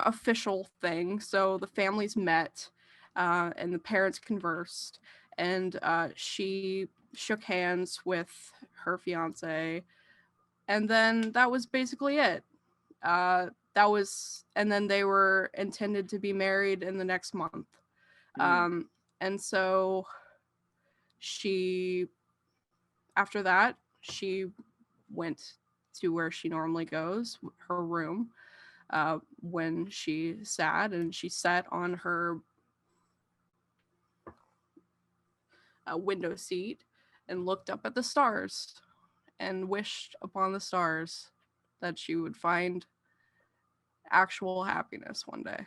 official thing. So the families met and the parents conversed, and she shook hands with her fiance, and then that was basically it. And then they were intended to be married in the next month. And so after that, she went to where she normally goes, her room, when she sat, and she sat on her window seat and looked up at the stars and wished upon the stars that she would find actual happiness one day.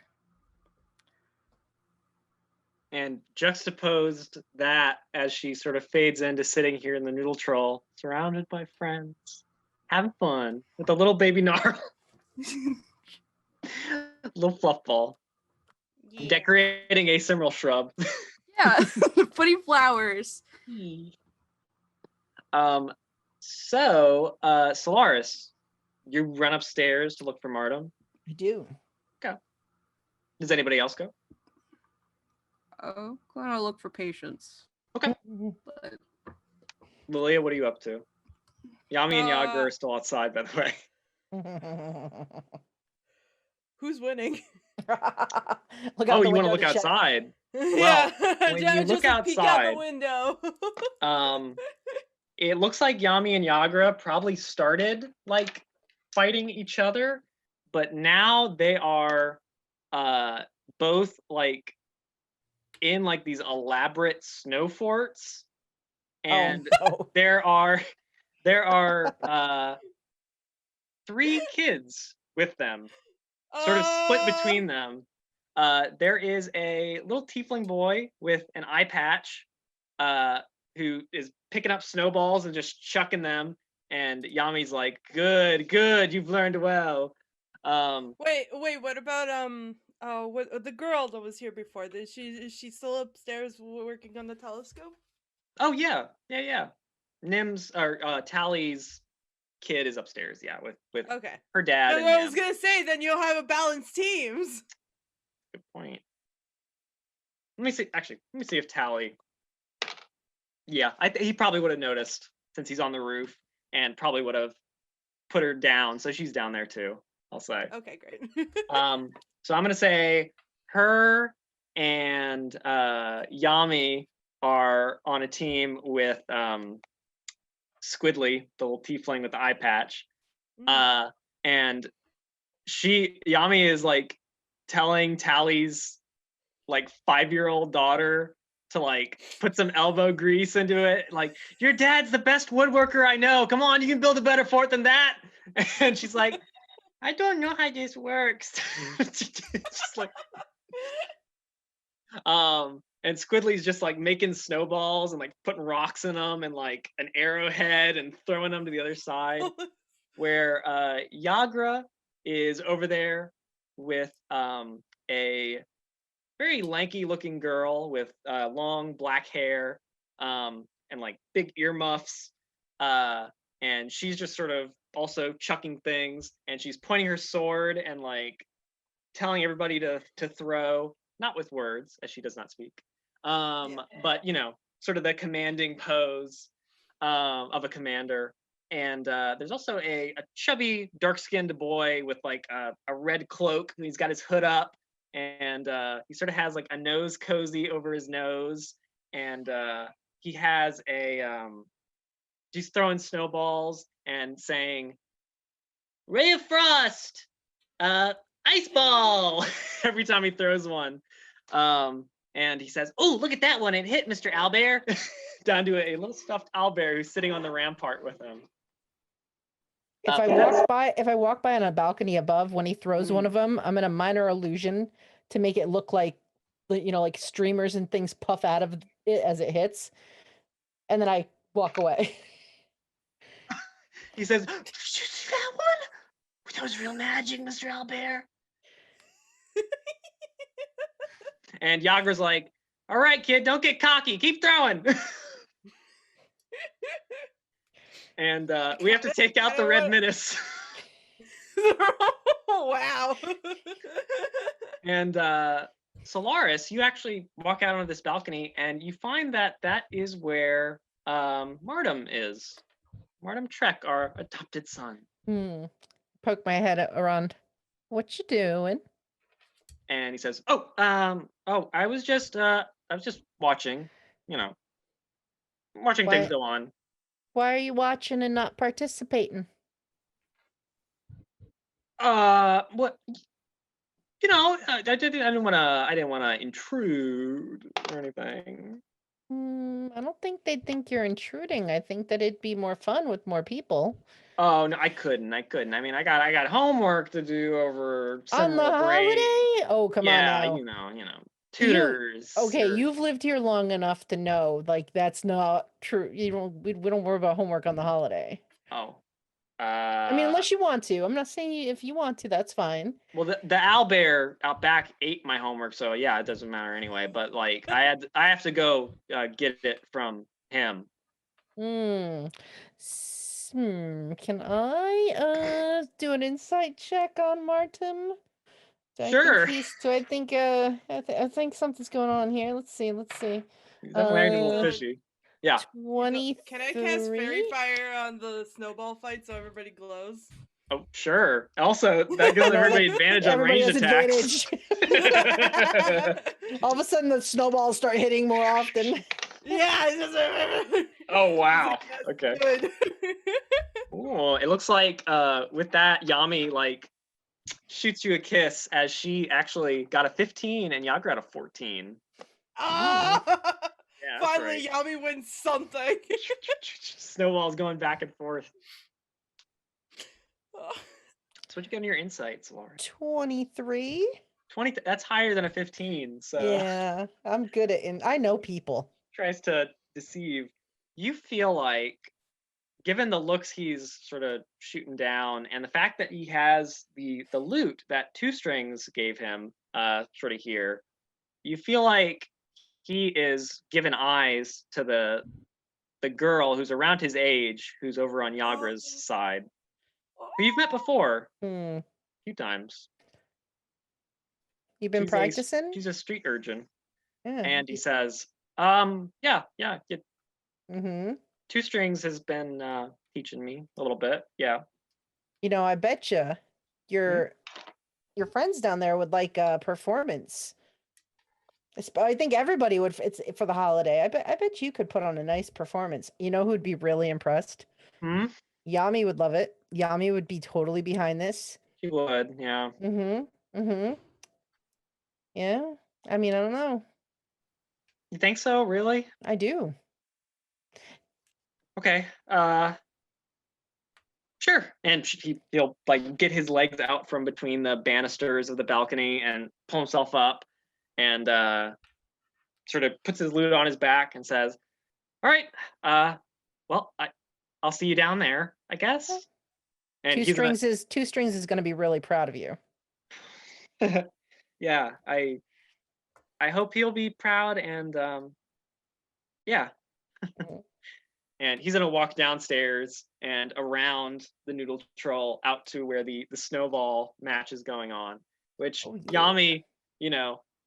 And juxtaposed that as she sort of fades into sitting here in the noodle troll, surrounded by friends, having fun with a little baby Gnarl. Little fluff ball. Yeah. Decorating a Simril shrub. Yeah, putting flowers. So, Solaris, you run upstairs to look for Martum? I do. Okay. Does anybody else go? Oh, I'm gonna look for Patience. Okay. But... Lilia, what are you up to? Yami and Yagra are still outside, by the way. Who's winning? You want to look outside? Yeah. Well, when you look outside, peek out the window. It looks like Yami and Yagra probably started like fighting each other, but now they are both like in like these elaborate snow forts, and there are 3 kids with them, sort of split between them. There is a little tiefling boy with an eye patch who is picking up snowballs and just chucking them, and Yami's like, good, you've learned well. Wait, what about what the girl that was here before? Is she still upstairs working on the telescope? Oh yeah. Nim's or Tally's kid is upstairs, with okay. her dad. No, I was gonna say, then you'll have a balanced teams. Good point. Let me see if Tally. Yeah, he probably would have noticed since he's on the roof, and probably would have put her down, so she's down there too, I'll say. Okay, great. So I'm gonna say her and Yami are on a team with Squidly, the little tiefling with the eye patch. And Yami is like telling Tally's like 5-year-old daughter to like put some elbow grease into it. Like, your dad's the best woodworker I know. Come on, you can build a better fort than that. And she's like, I don't know how this works. Just like, and Squidly's just like making snowballs and like putting rocks in them and like an arrowhead and throwing them to the other side. Where Yagra is over there with a very lanky looking girl with long black hair and like big earmuffs. And she's just sort of also chucking things, and she's pointing her sword and like telling everybody to throw, not with words, as she does not speak. But sort of the commanding pose of a commander. And there's also a chubby, dark-skinned boy with like a red cloak. He's got his hood up, and he sort of has like a nose cozy over his nose, and he has he's throwing snowballs and saying, "Ray of Frost, ice ball," every time he throws one. And he says, "Oh, look at that one! It hit Mr. Owlbear." Down to a little stuffed owlbear who's sitting on the rampart with him. If I walk by on a balcony above when he throws one of them, I'm in a minor illusion to make it look like, like streamers and things puff out of it as it hits, and then I walk away. He says, "Did you see that one? That was real magic, Mr. Owlbear." And Yagra's like, "All right, kid, don't get cocky. Keep throwing." And we have to take out the red menace. Wow. And Solaris, you actually walk out onto this balcony, and you find that is where Martum is. Martum Trek, our adopted son. Poke my head around. What you doing? And he says, I was just watching, watching things go on." Why are you watching and not participating? What? I didn't want to intrude or anything. I don't think they'd think you're intruding. I think that it'd be more fun with more people. Oh no, I couldn't. I mean, I got homework to do over on the holiday. Oh, come on now. Tutors. You've lived here long enough to know, like, that's not true. We don't worry about homework on the holiday. Oh. I mean, unless you want to. I'm not saying if you want to, that's fine. Well, the owlbear out back ate my homework, so yeah, it doesn't matter anyway. But like, I have to go get it from him. Can I do an insight check on Martin? Sure. I think something's going on here. Let's see. He's definitely acting a little fishy. Yeah. 23. Can I cast Fairy Fire on the snowball fight so everybody glows? Oh, sure. Also, that gives everybody advantage on range attacks. All of a sudden, the snowballs start hitting more often. Yeah. Oh, wow. Okay. Oh, it looks like with that, Yami like shoots you a kiss as she actually got a 15 and Yagra got a 14. Oh! Yeah, finally, right. Yami wins something. Snowballs going back and forth. So what'd you get on your insights, Laura? 23. 20. That's higher than a 15. So yeah, I'm good at I know people. Tries to deceive. You feel like, given the looks he's sort of shooting down, and the fact that he has the loot that Two Strings gave him, sort of here, you feel like he is giving eyes to the girl who's around his age, who's over on Yagra's side, who you've met before a few times. You've been practicing? She's a street urchin. Yeah. And he says, yeah. Two Strings has been teaching me a little bit. Yeah. I bet you your friends down there would like a performance. I think everybody would. It's for the holiday. I bet you could put on a nice performance. You know who'd be really impressed? Yami would love it. Yami would be totally behind this. She would, yeah. Yeah. I mean, I don't know. You think so? Really? I do. Okay. Sure. And he'll like get his legs out from between the banisters of the balcony and pull himself up, and sort of puts his loot on his back and says, "All right, well, I'll see you down there, I guess." And Two Strings is going to be really proud of you. Yeah, I hope he'll be proud, and yeah. And he's gonna walk downstairs and around the noodle troll out to where the snowball match is going on, which Yami,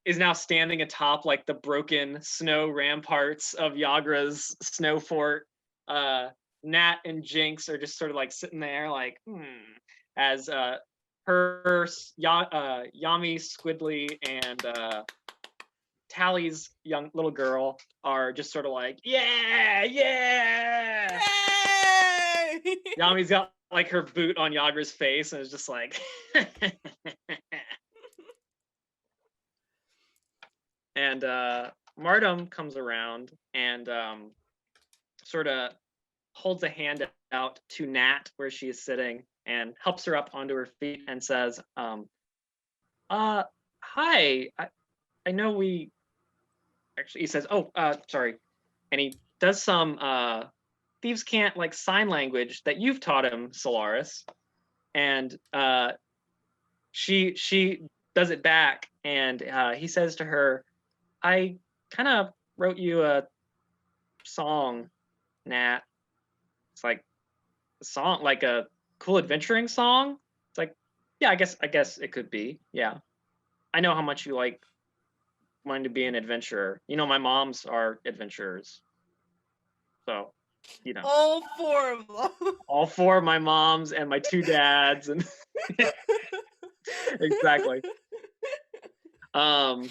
is now standing atop like the broken snow ramparts of Yagra's snow fort, Nat and Jinx are just sort of like sitting there, like, as her, Yami, Squidly, and Tally's young little girl are just sort of like, yeah. Yay! Yami's got like her boot on Yagra's face and is just like, and Martum comes around and sort of holds a hand out to Nat where she is sitting and helps her up onto her feet and says, hi, I know we actually, he says, sorry. And he does some thieves can't like sign language that you've taught him, Solaris. And she does it back, and he says to her, I kind of wrote you a song, Nat. It's like a song, like a cool adventuring song. It's like, yeah, I guess it could be. Yeah. I know how much you like wanting to be an adventurer. You know, my moms are adventurers. So, you know. All 4 of them. All 4 of my moms and my 2 dads and exactly. And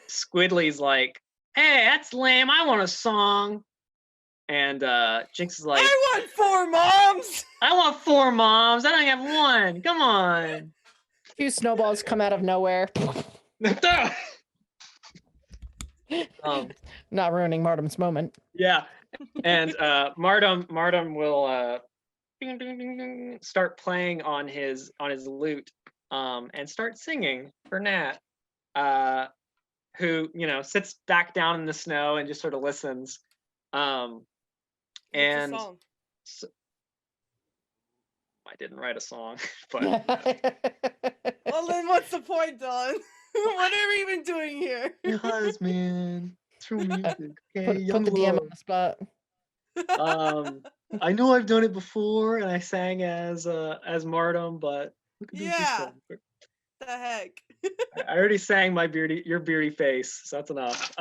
Squidly's like, hey, that's lame. I want a song. And Jinx is like, I want 4 moms. I want 4 moms. I don't have one. Come on. 2 snowballs come out of nowhere. Not ruining Martum's moment. Yeah. And Martum will ding, ding, ding, ding, start playing on his lute and start singing for Nat, who, you know, sits back down in the snow and just sort of listens. And so, I didn't write a song, but well, then what's the point, Don? What are we even doing here? Because, man, true music. Okay, put the DM on the spot. I know I've done it before, and I sang as Martum, but yeah, the heck. I already sang your beardy face, so that's enough.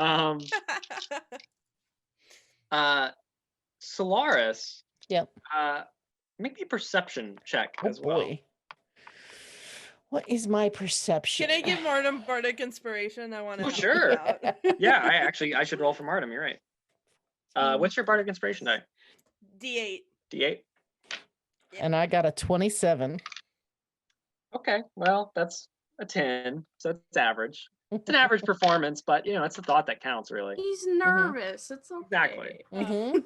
Solaris. Yep. Make me a perception check as well. Boy. What is my perception? Can I give Martum bardic inspiration? I want to. Oh, sure. Yeah, I should roll for Martum. You're right. What's your bardic inspiration die? D8. D8. And I got a 27. Okay, well, that's a 10, so it's average. It's an average performance, but you know, it's the thought that counts, really. He's nervous. It's okay. Exactly.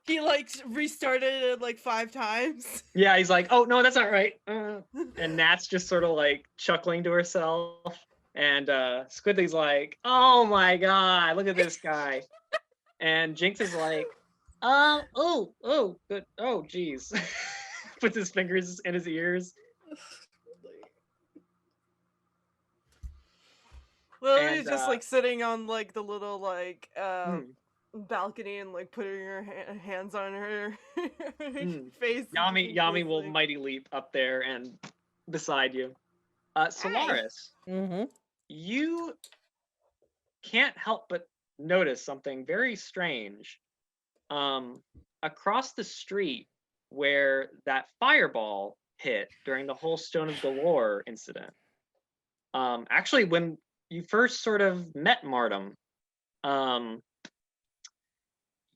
He like restarted it like 5 times. Yeah, he's like, oh no, that's not right. And Nat's just sort of like chuckling to herself, and Squidly's like, oh my god, look at this guy. And Jinx is like, oh, good, oh geez. Puts his fingers in his ears. Lily is just like sitting on like the little like balcony and like putting her hands on her face. Yami will mighty leap up there and beside you. Solaris, you can't help but notice something very strange. Across the street where that fireball hit during the whole Stone of Galore incident. Actually, when you first sort of met Martum,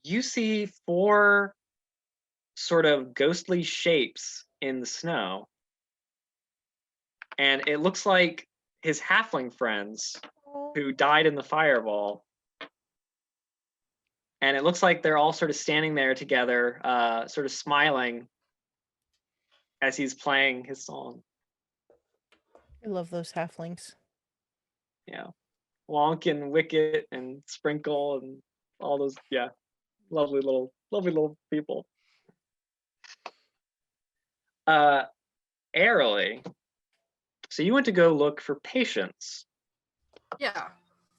you see 4 sort of ghostly shapes in the snow. And it looks like his halfling friends who died in the fireball. And it looks like they're all sort of standing there together, sort of smiling as he's playing his song. I love those halflings. Yeah. Wonk and Wicket and Sprinkle and all those, yeah. Lovely little people. Airily. So you went to go look for Patience. Yeah.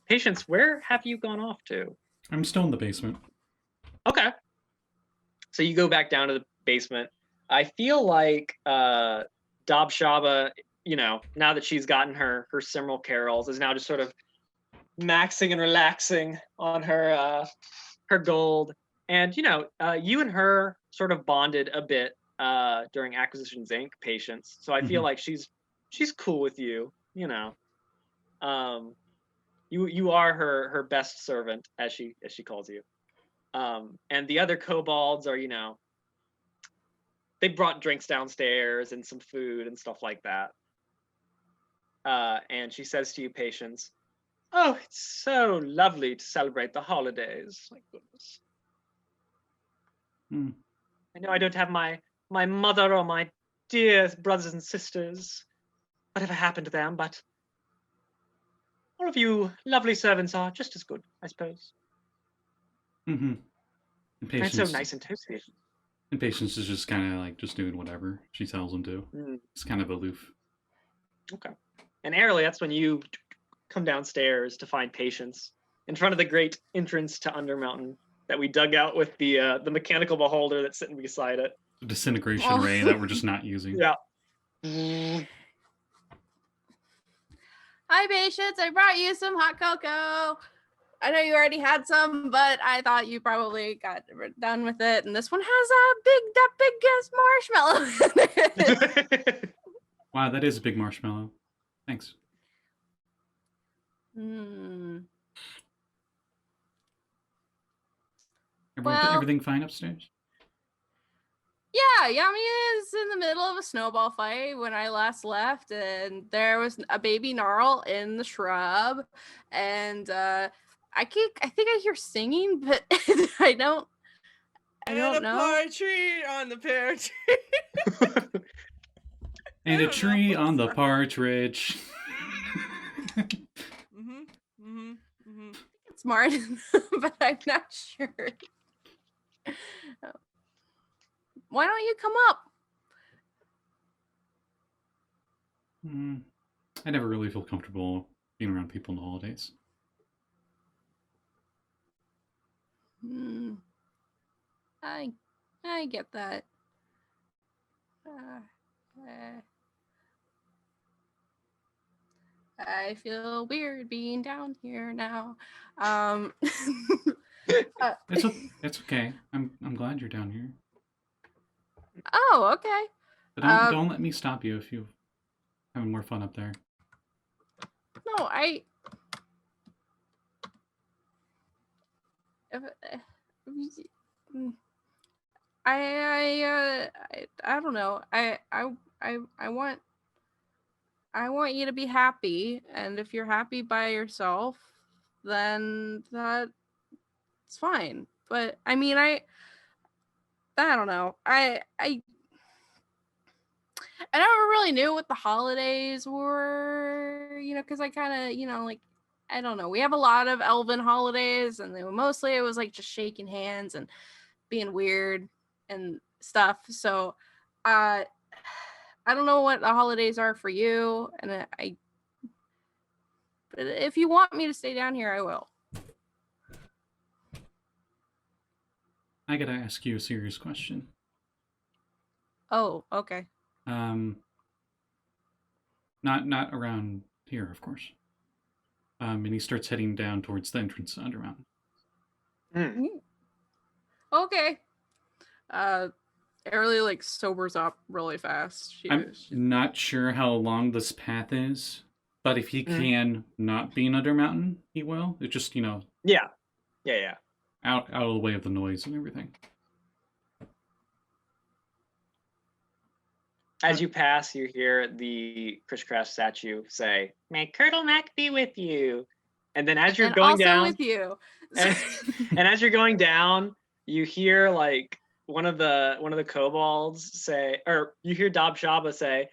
Patience, where have you gone off to? I'm still in the basement. Okay. So you go back down to the basement. I feel like Dobshaba, you know, now that she's gotten her Simril carols, is now just sort of maxing and relaxing on her her gold, and you and her sort of bonded a bit during Acquisitions Inc. Patience. So I feel like she's cool with you. You are her best servant, as she calls you. And the other kobolds are, they brought drinks downstairs and some food and stuff like that. And she says to you, Patience, "Oh, it's so lovely to celebrate the holidays. My goodness. I know I don't have my mother or my dear brothers and sisters, whatever happened to them, but all of you lovely servants are just as good, I suppose." And And Patience, so nice and toasty. and Patience is just kind of like just doing whatever she tells him to. It's kind of aloof. Okay. And Airly, that's when you come downstairs to find Patience in front of the great entrance to Undermountain that we dug out with the mechanical beholder that's sitting beside it. The disintegration ray that we're just not using. Yeah. Hi, Patience. I brought you some hot cocoa. I know you already had some, but I thought you probably got done with it. And this one has that big ass marshmallow in it. Wow, that is a big marshmallow. Thanks. Everything fine upstairs? Yeah, Yami is in the middle of a snowball fight when I last left, and there was a baby Gnarl in the shrub, and I think I hear singing, but I don't know. Pear tree on the pear tree. And a tree on the partridge. It's smart, but I'm not sure. Why don't you come up? I never really feel comfortable being around people in the holidays. I get that. I feel weird being down here now. It's okay. I'm glad you're down here. Oh, okay. But don't let me stop you if you're having more fun up there. No, I don't know. I want you to be happy, and if you're happy by yourself, then that's fine. But I mean, I don't know. I never really knew what the holidays were, because I kind of, like, I don't know. We have a lot of elven holidays, and mostly it was like just shaking hands and being weird and stuff. So, I don't know what the holidays are for you, and but if you want me to stay down here, I will. I gotta ask you a serious question. Oh, okay. Not around here, of course. And he starts heading down towards the entrance to Undermountain. Okay. Airly like sobers up really fast. I'm not sure how long this path is, but if he can not be in Undermountain, he will. It's just, Yeah. Out of the way of the noise and everything. As you pass, you hear the Crisscross statue say, "May Curdle Mac be with you." And then as you're going down, with you. and as you're going down, you hear like one of the kobolds say, or you hear Dob Shaba say,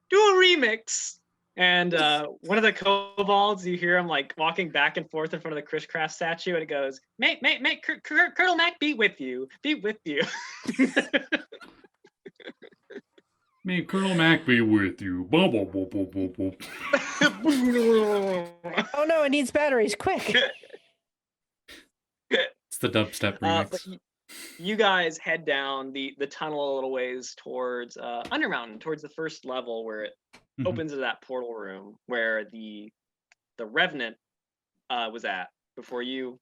"Do a remix." And one of the kobolds, you hear him like walking back and forth in front of the Crisscross statue, and it goes, "May Curdle Mac be with you, be with you." May Colonel Mac be with you. Oh no, it needs batteries, quick. It's the dubstep remix. But you guys head down the tunnel a little ways towards Undermountain, towards the first level where it opens to that portal room where the Revenant was at before you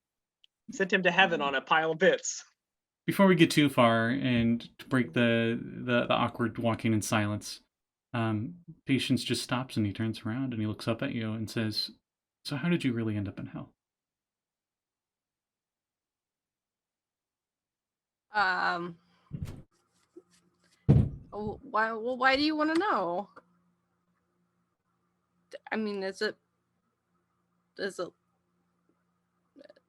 Sent him to heaven on a pile of bits. Before we get too far and to break the awkward walking in silence, Patience just stops and he turns around and he looks up at you and says, "So how did you really end up in hell?" Why do you want to know? I mean, is it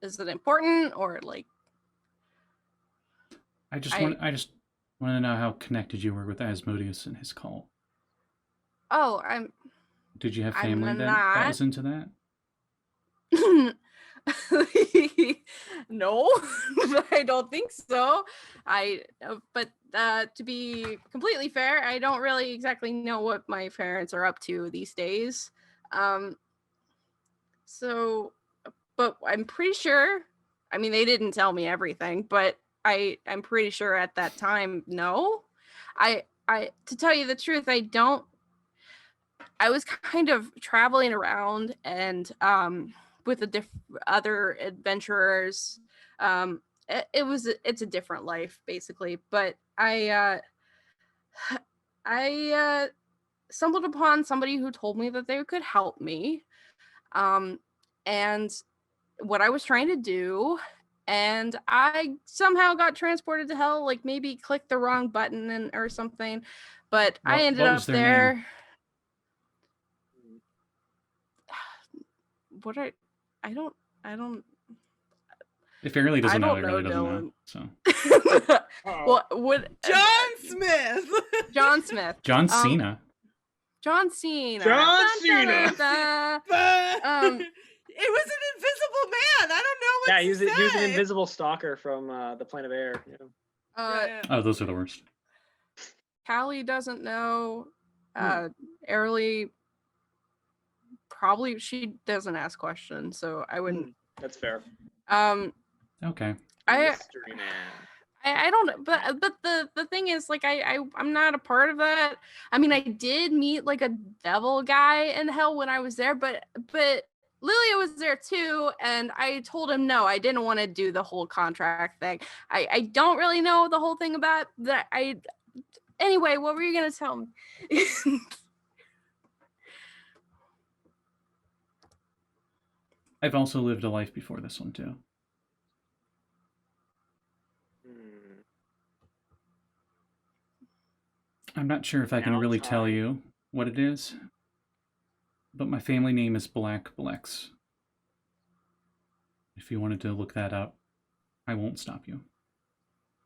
important, or like? I just want to know how connected you were with Asmodeus and his cult. Oh, Did you have family that was into that? No, I don't think so. But to be completely fair, I don't really exactly know what my parents are up to these days. So, but I'm pretty sure. I mean, they didn't tell me everything, but I'm pretty sure at that time, no. I to tell you the truth, I was kind of traveling around and with other adventurers. It's a different life basically, but I stumbled upon somebody who told me that they could help me, and what I was trying to do, and I somehow got transported to hell, like maybe clicked the wrong button or something, but I ended what up was their there. name? What I don't If it really doesn't know, it know, really doesn't know. Dylan. So What John Smith. John Smith. John Cena. John Cena. John Cena. It was an invisible man. I don't know what Yeah, to he was an say. invisible stalker from the Plane of Air. Yeah. Oh, those are the worst. Callie doesn't know. Airly probably she doesn't ask questions, so I wouldn't. That's fair. Okay. Mystery man. I don't, but the thing is, like, I'm not a part of that. I mean, I did meet like a devil guy in hell when I was there, but Lilia was there too, and I told him no, I didn't want to do the whole contract thing. I don't really know the whole thing about that. Anyway, what were you gonna tell me? I've also lived a life before this one too. I'm not sure if I can really tell you what it is, but my family name is Black Blex. If you wanted to look that up, I won't stop you.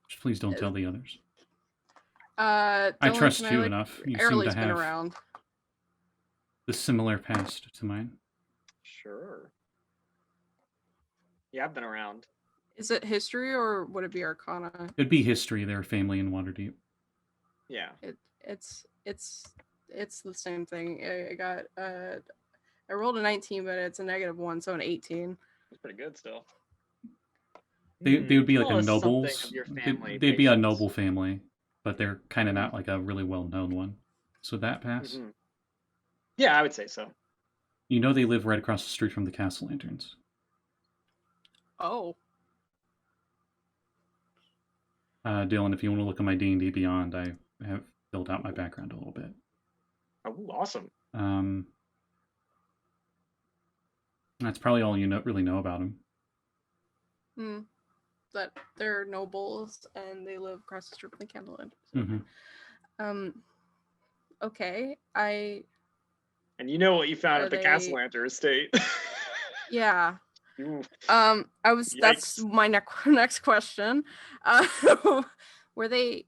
Just please don't tell the others. Dylan, I trust you enough. You seem to been have around. the similar past to mine. Sure. Yeah, I've been around. Is it history or would it be Arcana? It'd be history. They're a family in Waterdeep. Yeah. It's the same thing. I rolled a 19, but it's a -1, so an 18. That's pretty good still. They would be like Tell a us nobles. something of your family, They'd be a Patience. noble family, but they're kind of not like a really well-known one. So that pass. Yeah, I would say so. You know they live right across the street from the Castle Lanterns. Oh. Dylan, if you want to look at my D&D Beyond, I have filled out my background a little bit. Oh, awesome. That's probably all you really know about them. That they're nobles and they live across the street from the Candle Lanterns. Okay, And you know what you found at the Castle Lantern estate? Yeah. Oof. That's my next question. Were they,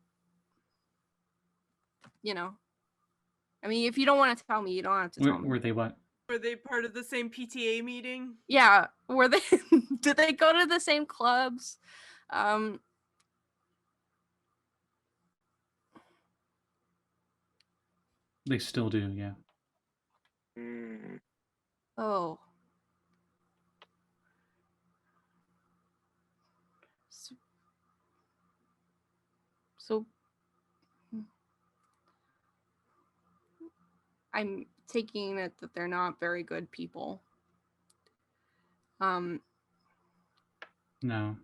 I mean, if you don't want to tell me, you don't have to tell me. Were they what? Were they part of the same PTA meeting? Yeah. Were they? Did they go to the same clubs? They still do, yeah. Oh. So I'm taking it that they're not very good people. No.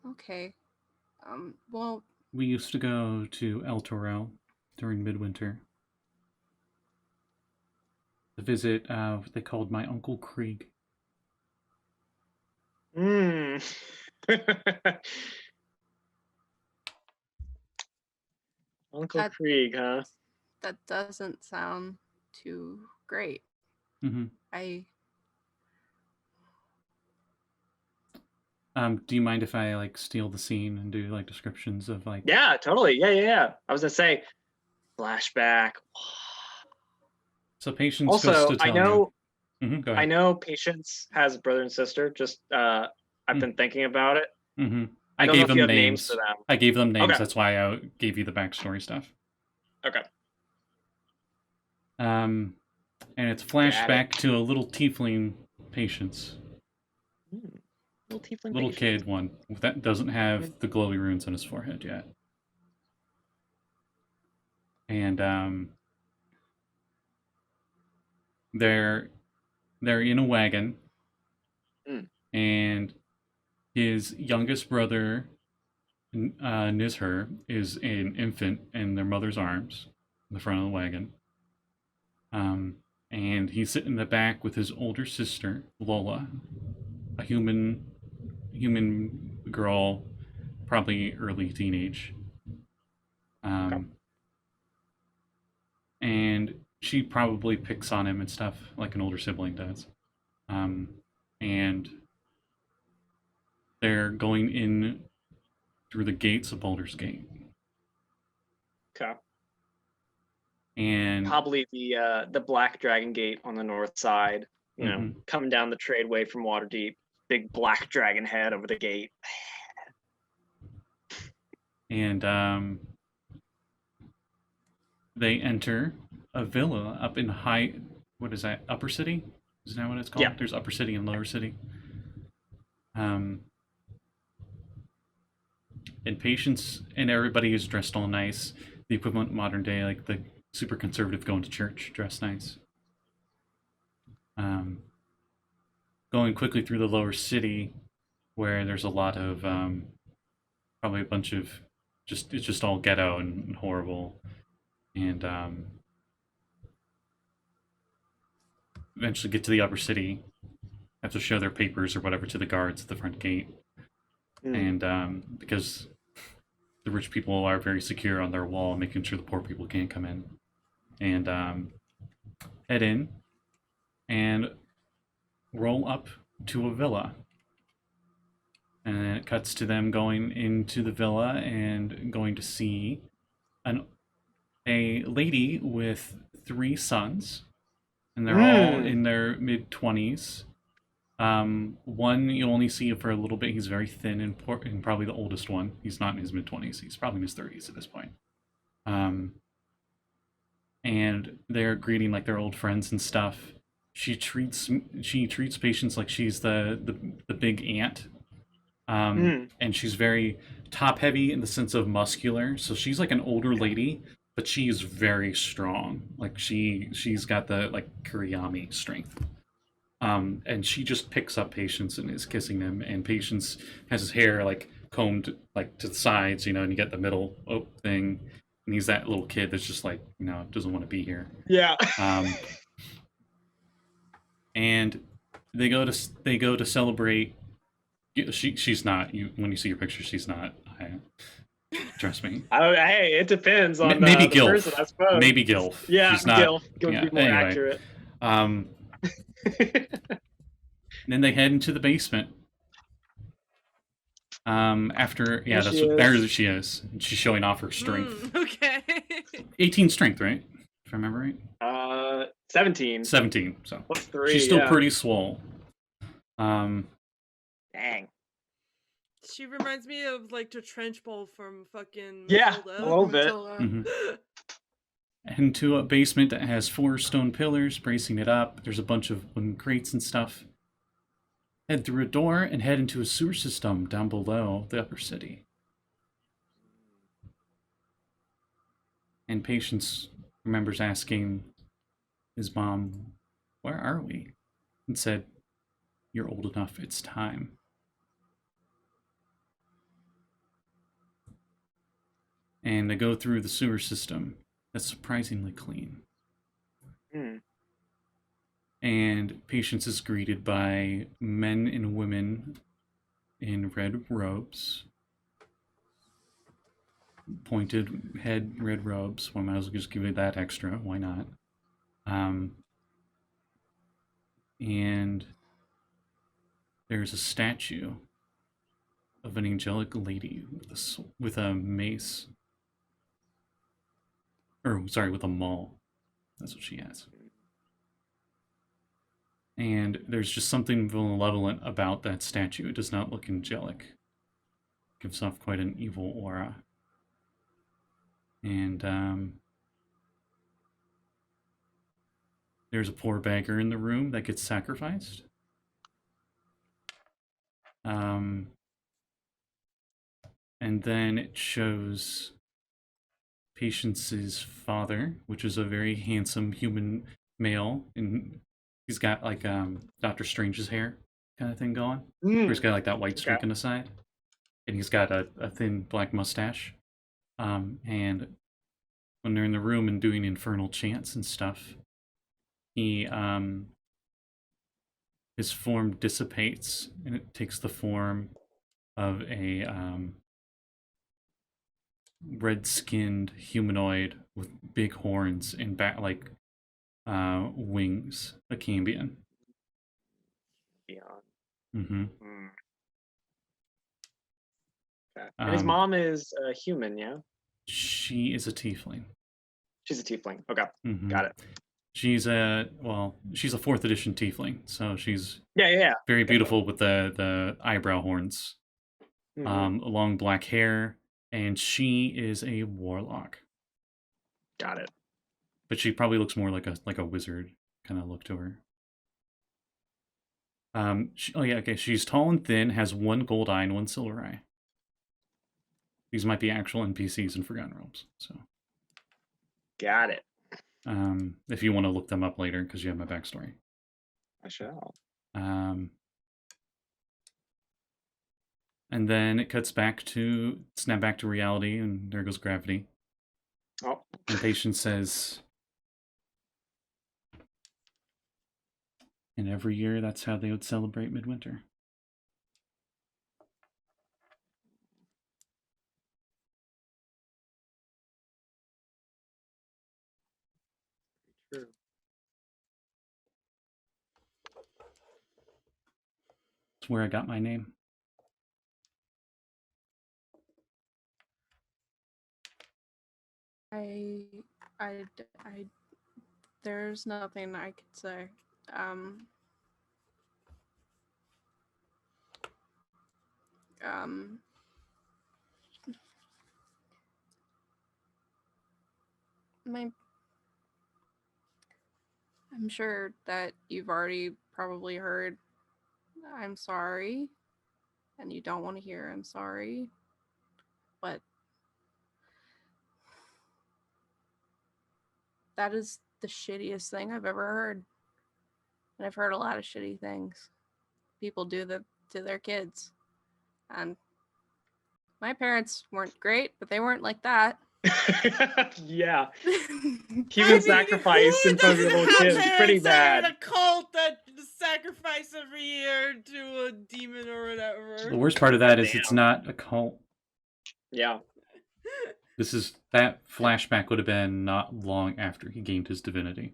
Okay. Well, We used to go to El Toro during midwinter to visit what they called my Uncle Krieg. Hmm. Uncle That- Krieg, huh? that doesn't sound too great. Mm-hmm. I Do you mind if I like steal the scene and do like descriptions of like? Yeah, totally. Yeah. I was gonna say flashback. So Patience goes Also, to tell you. Go I ahead. know Patience has a brother and sister. Just I've been thinking about it. Mm-hmm. I I don't know gave if you them have names for names. them. I gave them names. Okay. That's why I gave you the backstory stuff. Okay. And it's Got it. flashback to a little tiefling Patience. Little tiefling Little Patience. kid one that doesn't have the glowy runes on his forehead yet. And they're in a wagon, and his youngest brother Nizher is an infant in their mother's arms in the front of the wagon. And he's sitting in the back with his older sister Lola, a human girl, probably early teenage. And she probably picks on him and stuff like an older sibling does. And they're going in through the gates of Baldur's Gate. Okay. And probably the Black Dragon Gate on the north side. You know, coming down the tradeway from Waterdeep, big black dragon head over the gate. And they enter a villa up in what is that, Upper City? Isn't that what it's called? Yeah. There's Upper City and Lower City. And Patience and everybody is dressed all nice. The equivalent modern day, like the super conservative going to church, dressed nice. Going quickly through the Lower City, where there's a lot of probably a bunch of it's just all ghetto and horrible, and eventually get to the Upper City, have to show their papers or whatever to the guards at the front gate, and because the rich people are very secure on their wall, making sure the poor people can't come in, and head in and roll up to a villa. And then it cuts to them going into the villa and going to see a lady with 3 sons, and they're all in their mid-20s. One you only see him for a little bit. He's very thin and probably the oldest one. He's not in his mid-20s. He's probably in his 30s at this point. And they're greeting like their old friends and stuff. She treats Patience like she's the big aunt. And she's very top heavy in the sense of muscular. So she's like an older lady, but she's very strong. Like she's got the like Kuriyami strength. And she just picks up Patience and is kissing him, and Patience has his hair like combed like to the sides, and you get the middle thing, and he's that little kid that's just like, doesn't want to be here. Yeah. And they go to celebrate. She's not. When you see your picture, she's not. Trust me. Hey, it depends on maybe the Gilf. person, I suppose. Maybe Gilf. Yeah, she's not, Gilf. Would be more anyway. accurate. Then they head into the basement. After there she is. She's showing off her strength. Okay. 18 strength, right? If I remember right. 17. 17. So plus 3. She's still pretty swole. Dang. She reminds me of like the trench bowl from fucking Yeah, Matilda. a little bit. Mm-hmm. Into a basement that has 4 stone pillars bracing it up. There's a bunch of wooden crates and stuff. Head through a door and head into a sewer system down below the Upper City. And Patience remembers asking his mom, "Where are we?" And said, You're old enough. It's time. And they go through the sewer system that's surprisingly clean. And Patience is greeted by men and women in red robes. Pointed head red robes. Well, I might as well just give it that extra. Why not? And there's a statue of an angelic lady with a mace. Or, sorry, with a maul. That's what she has. And there's just something malevolent about that statue. It does not look angelic. It gives off quite an evil aura. And there's a poor beggar in the room that gets sacrificed. And then it shows Patience's father, which is a very handsome human male, and he's got like Doctor Strange's hair kind of thing going. Where he's got like that white streak on the side, and he's got a thin black mustache. And when they're in the room and doing infernal chants and stuff, he his form dissipates, and it takes the form of a red-skinned humanoid with big horns and wings, a Cambion. Beyond. Mm-hmm. Okay. And his mom is a human, yeah? She is a tiefling. She's a tiefling. Okay, Mm-hmm. got it. She's a 4th edition tiefling, so she's very beautiful with the eyebrow horns, long black hair, and she is a warlock. Got it. But she probably looks more like a wizard kind of look to her. She's tall and thin, has one gold eye and one silver eye. These might be actual NPCs in Forgotten Realms. So, got it. If you want to look them up later, because you have my backstory. I shall. And then it cuts back to reality, and there goes gravity. Oh. And Patience says, and every year that's how they would celebrate midwinter. True. That's where I got my name. There's nothing I could say. I'm sure that you've already probably heard I'm sorry, and you don't want to hear I'm sorry, but that is the shittiest thing I've ever heard. And I've heard a lot of shitty things people do to their kids. And my parents weren't great, but they weren't like that. Yeah. Human sacrifice in front of your little kids is pretty bad. A cult that sacrifice every year to a demon or whatever. The worst part of that is it's not a cult. Yeah. That flashback would have been not long after he gained his divinity.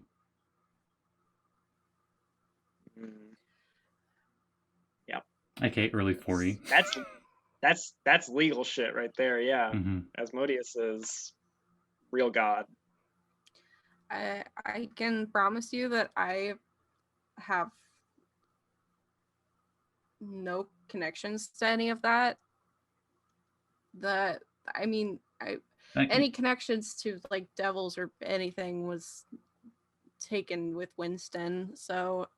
Yeah. Okay, early 40. That's legal shit right there, yeah. Mm-hmm. Asmodeus is real god. I can promise you that I have no connections to any of that. Any connections to like devils or anything was taken with Winston, so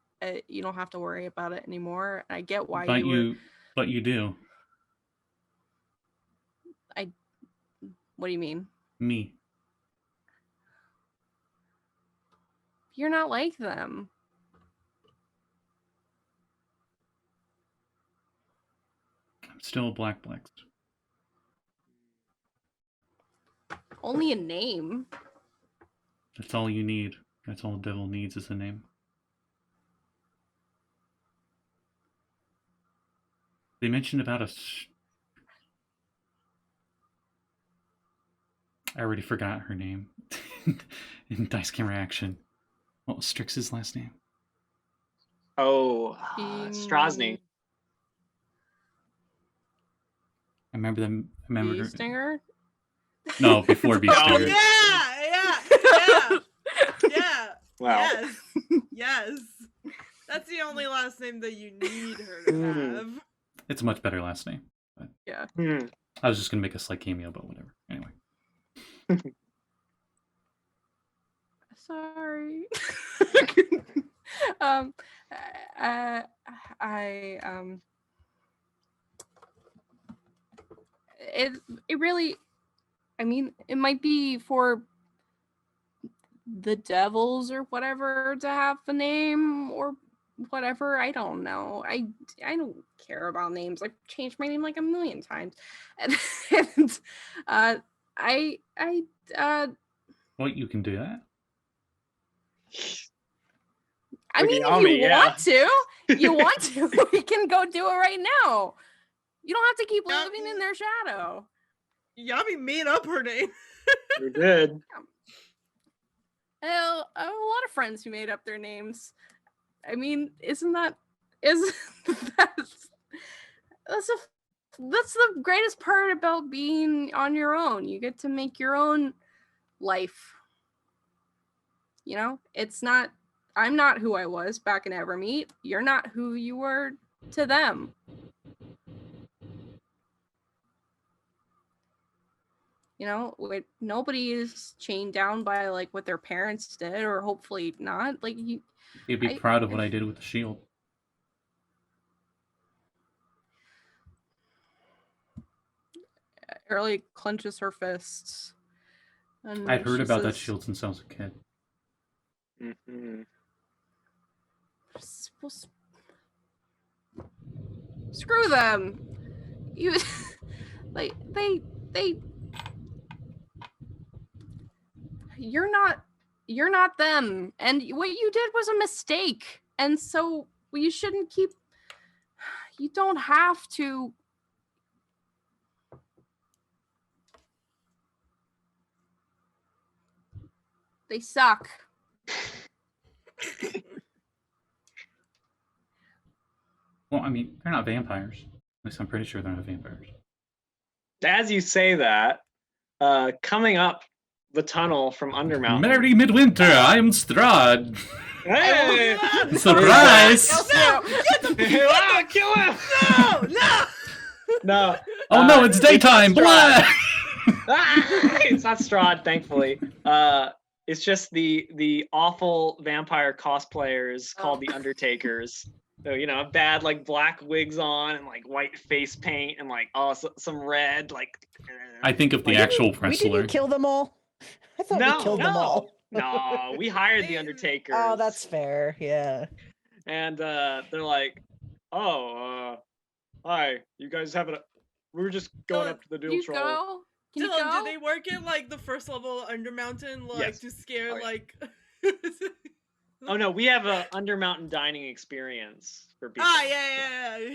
you don't have to worry about it anymore. I get why but you do. What do you mean? Me. You're not like them. Still Black Blacks. Only a name. That's all you need. That's all the devil needs is a name. They mentioned about I already forgot her name in Dice Camera Action. What was Strix's last name? Oh, Strozny. I remember them. I remember. Stinger? No, before Beast Oh, Stinger. Yeah. Wow. Yes. Yes. That's the only last name that you need her to have. It's a much better last name. But Yeah. I was just gonna make a slight cameo, but whatever. Anyway. Sorry. It really, I mean, it might be for the devils or whatever to have a name or whatever. I don't know. I don't care about names. I've changed my name like a million times, and Well, you can do that. I mean, if you want to, we can go do it right now. You don't have to keep living in their shadow. Yami made up her name. You did. I have a lot of friends who made up their names. I mean, that's the greatest part about being on your own. You get to make your own life. You know, I'm not who I was back in Evermeet. You're not who you were to them. You know, nobody is chained down by like what their parents did, or hopefully not. Like you'd be proud of what I did with the shield. Early clenches her fists. And I'd heard about that says, shield since I was a kid. Screw them. You like they you're not them, and what you did was a mistake, and so you shouldn't keep. You don't have to. They suck. Well, I mean, they're not vampires. At least I'm pretty sure they're not vampires. As you say that, coming up the tunnel from Undermountain. Merry Midwinter, I am Strahd. Hey! Surprise! Kill him! No! No. Oh no, it's daytime! Blah! It's not Strahd, thankfully. It's just the awful vampire cosplayers called the Undertakers. So, you know, bad like black wigs on and like white face paint and like some red like. I think of the actual wrestler. We didn't kill them all. I thought we killed them all. No, we hired the Undertakers. Oh, that's fair. Yeah. And they're like, "Oh, hi, you guys have we were just going up to the dual troll." Can you Dylan, go? did they work at like the first level of Undermountain, like Yes. to scare like? Oh no, we have a Undermountain dining experience for people. Yeah.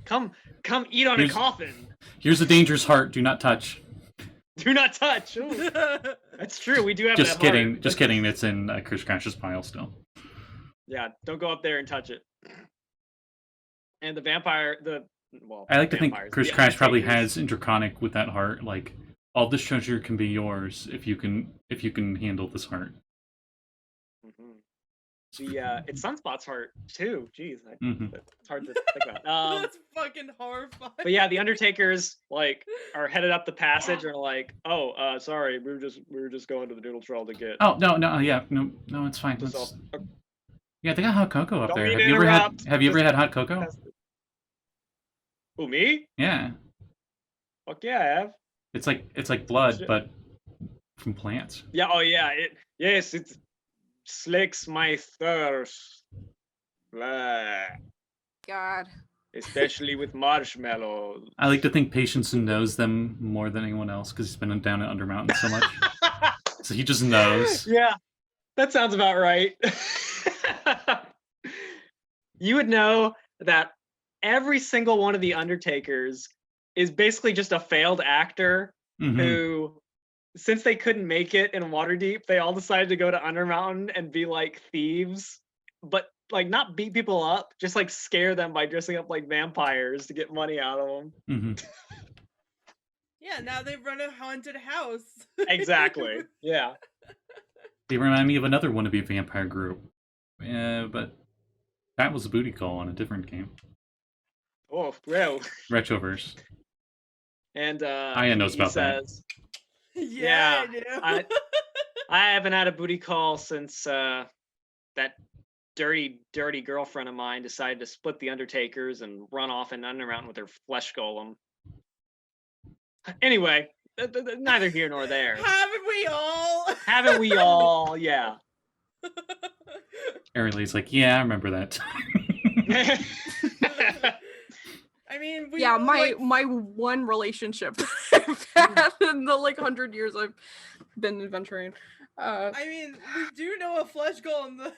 Come eat on a coffin. Here's a dangerous heart. Do not touch. Do not touch. Ooh. That's true. We do have. Just that kidding. heart. Just kidding. It's in Chris Crash's pile still. Yeah, don't go up there and touch it. And the vampire, I like to think Chris the Crash probably Undertakers. has in Draconic with that heart. Like, all this treasure can be yours if you can handle this heart. It's Sunspot's heart too. Jeez, it's hard to think about. That's fucking horrifying. But yeah, the Undertakers like are headed up the passage and are like, "Oh, sorry, we were just going to the Doodle Troll to get." Oh no, yeah, no, it's fine. Yeah, they got hot cocoa up there. Have you ever had hot cocoa? Who, me? Yeah. Fuck yeah, I have. It's like blood, but from plants. Yeah. Oh yeah. It slakes my thirst. Blah. God. especially with marshmallows. I like to think Patience knows them more than anyone else because he's been down at Undermountain so much. So he just knows. Yeah, that sounds about right. You would know that every single one of the Undertakers is basically just a failed actor who, since they couldn't make it in Waterdeep, they all decided to go to Undermountain and be like thieves, but like not beat people up, just like scare them by dressing up like vampires to get money out of them. Yeah, now they run a haunted house. Exactly. Yeah. They remind me of another wannabe vampire group. But that was a booty call on a different game. Oh, well. Retroverse. And Aya knows about that. Yeah, I do. I haven't had a booty call since that dirty girlfriend of mine decided to split the Undertakers and run off in Undermountain with her flesh golem. Anyway, neither here nor there. Haven't we all? Haven't we all? Yeah. Arilee's like, yeah, I remember that. I mean, my one relationship I've had in the 100 years I've been adventuring. I mean, we do know a flesh golem.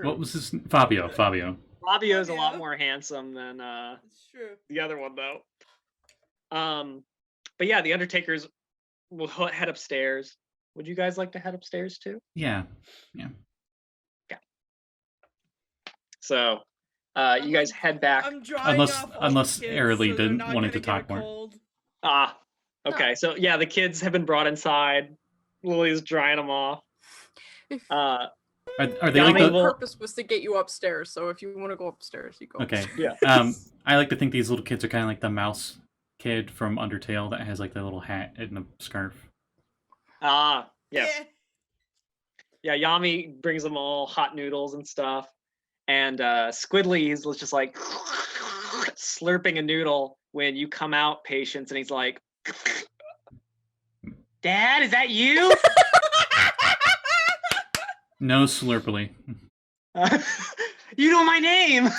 What was his Fabio? Fabio's a lot more handsome than It's true. the other one though. But yeah, the Undertakers will head upstairs. Would you guys like to head upstairs too? Yeah. So, you guys head back. Unless Arilee didn't wanted to talk more. Okay. So yeah, the kids have been brought inside. Lily's drying them off. Are they my like the purpose was to get you upstairs, so if you want to go upstairs, you go. Okay. Yeah. I like to think these little kids are kind of like the mouse kid from Undertale that has like the little hat and a scarf. Yes. Yeah. Yeah, Yami brings them all hot noodles and stuff. And Squidly is just like slurping a noodle when you come out, Patience, and he's like, Dad, is that you? No, Slurpily. You know my name.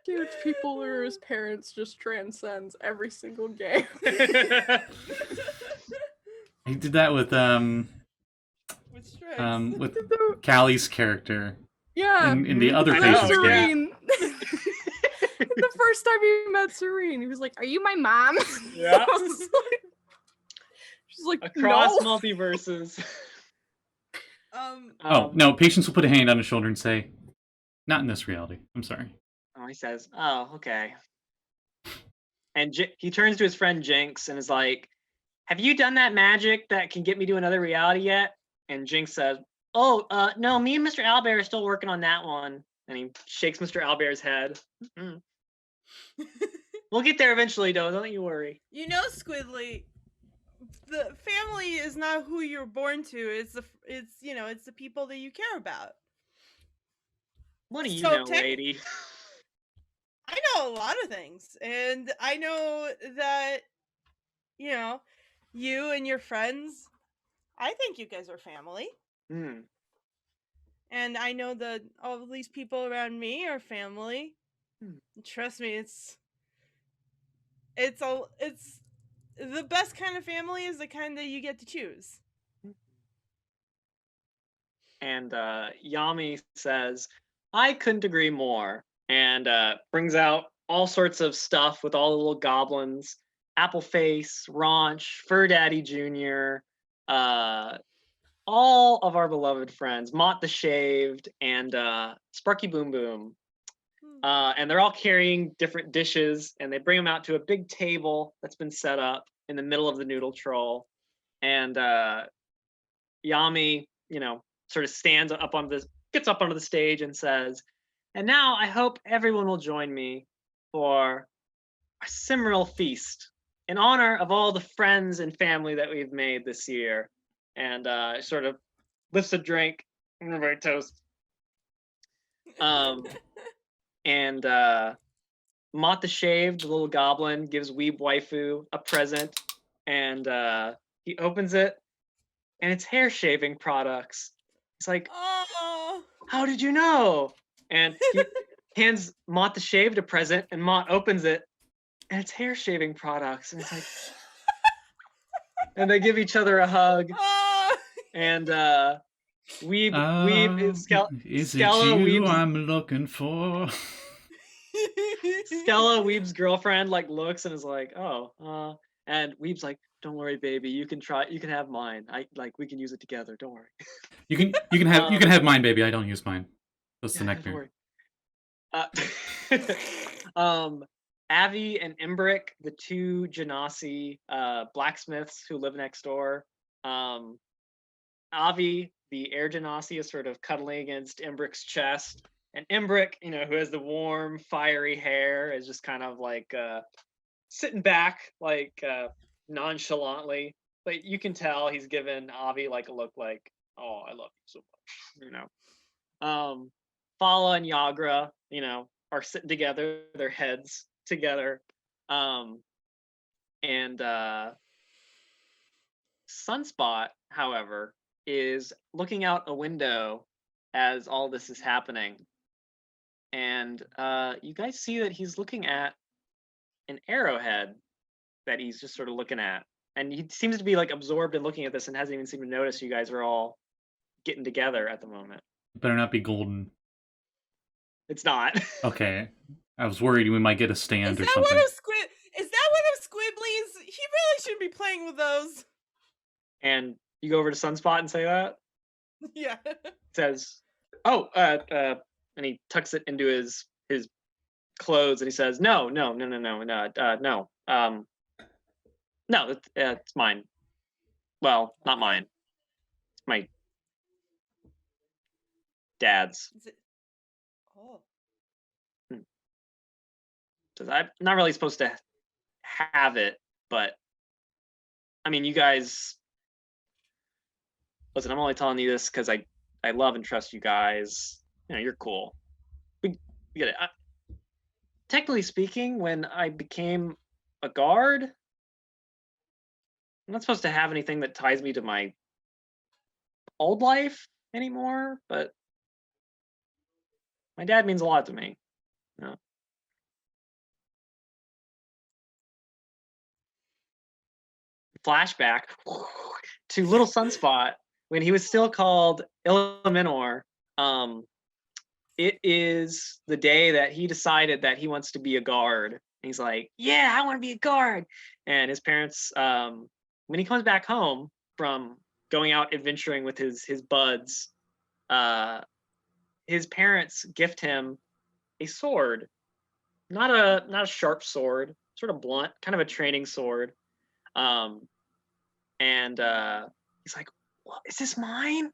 Dude, people or his parents just transcends every single game. He did that with Callie's character. Yeah. In the other I know, Patience Serene. The first time he met Serene, he was like, "Are you my mom?" Yeah. She's like, Across "No." multiverses. No, Patience will put a hand on his shoulder and say, "Not in this reality. I'm sorry." Oh, he says, "Oh, okay." And he turns to his friend Jinx and is like, "Have you done that magic that can get me to another reality yet?" And Jinx says, "Oh, no, me and Mr. Owlbear are still working on that one." And he shakes Mr. Owlbear's head. We'll get there eventually, though. Don't you worry. You know, Squidly, the family is not who you're born to. It's the people that you care about. What do you So know, lady? I know a lot of things, and I know that, you and your friends, I think you guys are family. And I know that all of these people around me are family. Trust me, it's the best kind of family is the kind that you get to choose. And Yami says, "I couldn't agree more," and brings out all sorts of stuff with all the little goblins: Appleface, Raunch, Fur Daddy Jr., all of our beloved friends, Mott the Shaved, and Sparky Boom Boom. And they're all carrying different dishes, and they bring them out to a big table that's been set up in the middle of the noodle troll. And Yami, sort of gets up onto the stage and says, "And now I hope everyone will join me for a Simril feast in honor of all the friends and family that we've made this year." And sort of lifts a drink, and everybody toast. And Mott the Shaved, the little goblin, gives Weeb Waifu a present, and he opens it, and it's hair shaving products. It's like, Oh, "How did you know?" And hands Mott the shaved a present, and Mott opens it, and it's hair shaving products, and it's like, and they give each other a hug, and Is it Skella you Weeb's I'm looking for? Skella Weeb's girlfriend like looks and is like, oh, and Weeb's like, don't worry, baby, you can have mine. We can use it together. Don't worry. You can have mine, baby. I don't use mine. That's the Don't neckbeard. worry. Avi and Imbric, the two Genasi blacksmiths who live next door. Avi, the air Genasi, is sort of cuddling against Imbric's chest. And Imbric, who has the warm, fiery hair, is just kind of like sitting back, like nonchalantly. But you can tell he's given Avi like a look like, oh, I love you so much, Fala and Yagra, are sitting together, their heads together. And Sunspot, however, is looking out a window as all this is happening. And you guys see that he's looking at an arrowhead that he's just sort of looking at. And he seems to be like absorbed in looking at this and hasn't even seemed to notice you guys are all getting together at the moment. It better not be golden. It's not. Okay. I was worried we might get a stand or something. Is that one of Squibbly's? He really shouldn't be playing with those. And you go over to Sunspot and say that? Yeah. Says, oh, and he tucks it into his clothes and he says, no, it's mine. Well, not mine. It's my dad's. Is it? Oh. Says, I'm not really supposed to have it, but I mean, you guys, listen, I'm only telling you this because I love and trust you guys. You're cool. We get it. Technically speaking, when I became a guard, I'm not supposed to have anything that ties me to my old life anymore, but my dad means a lot to me. Flashback to Little Sunspot when he was still called Illuminor. It is the day that he decided that he wants to be a guard. And he's like, yeah, I want to be a guard. And his parents, when he comes back home from going out adventuring with his buds, his parents gift him a sword. Not a sharp sword, sort of blunt, kind of a training sword. And he's like, well, is this mine?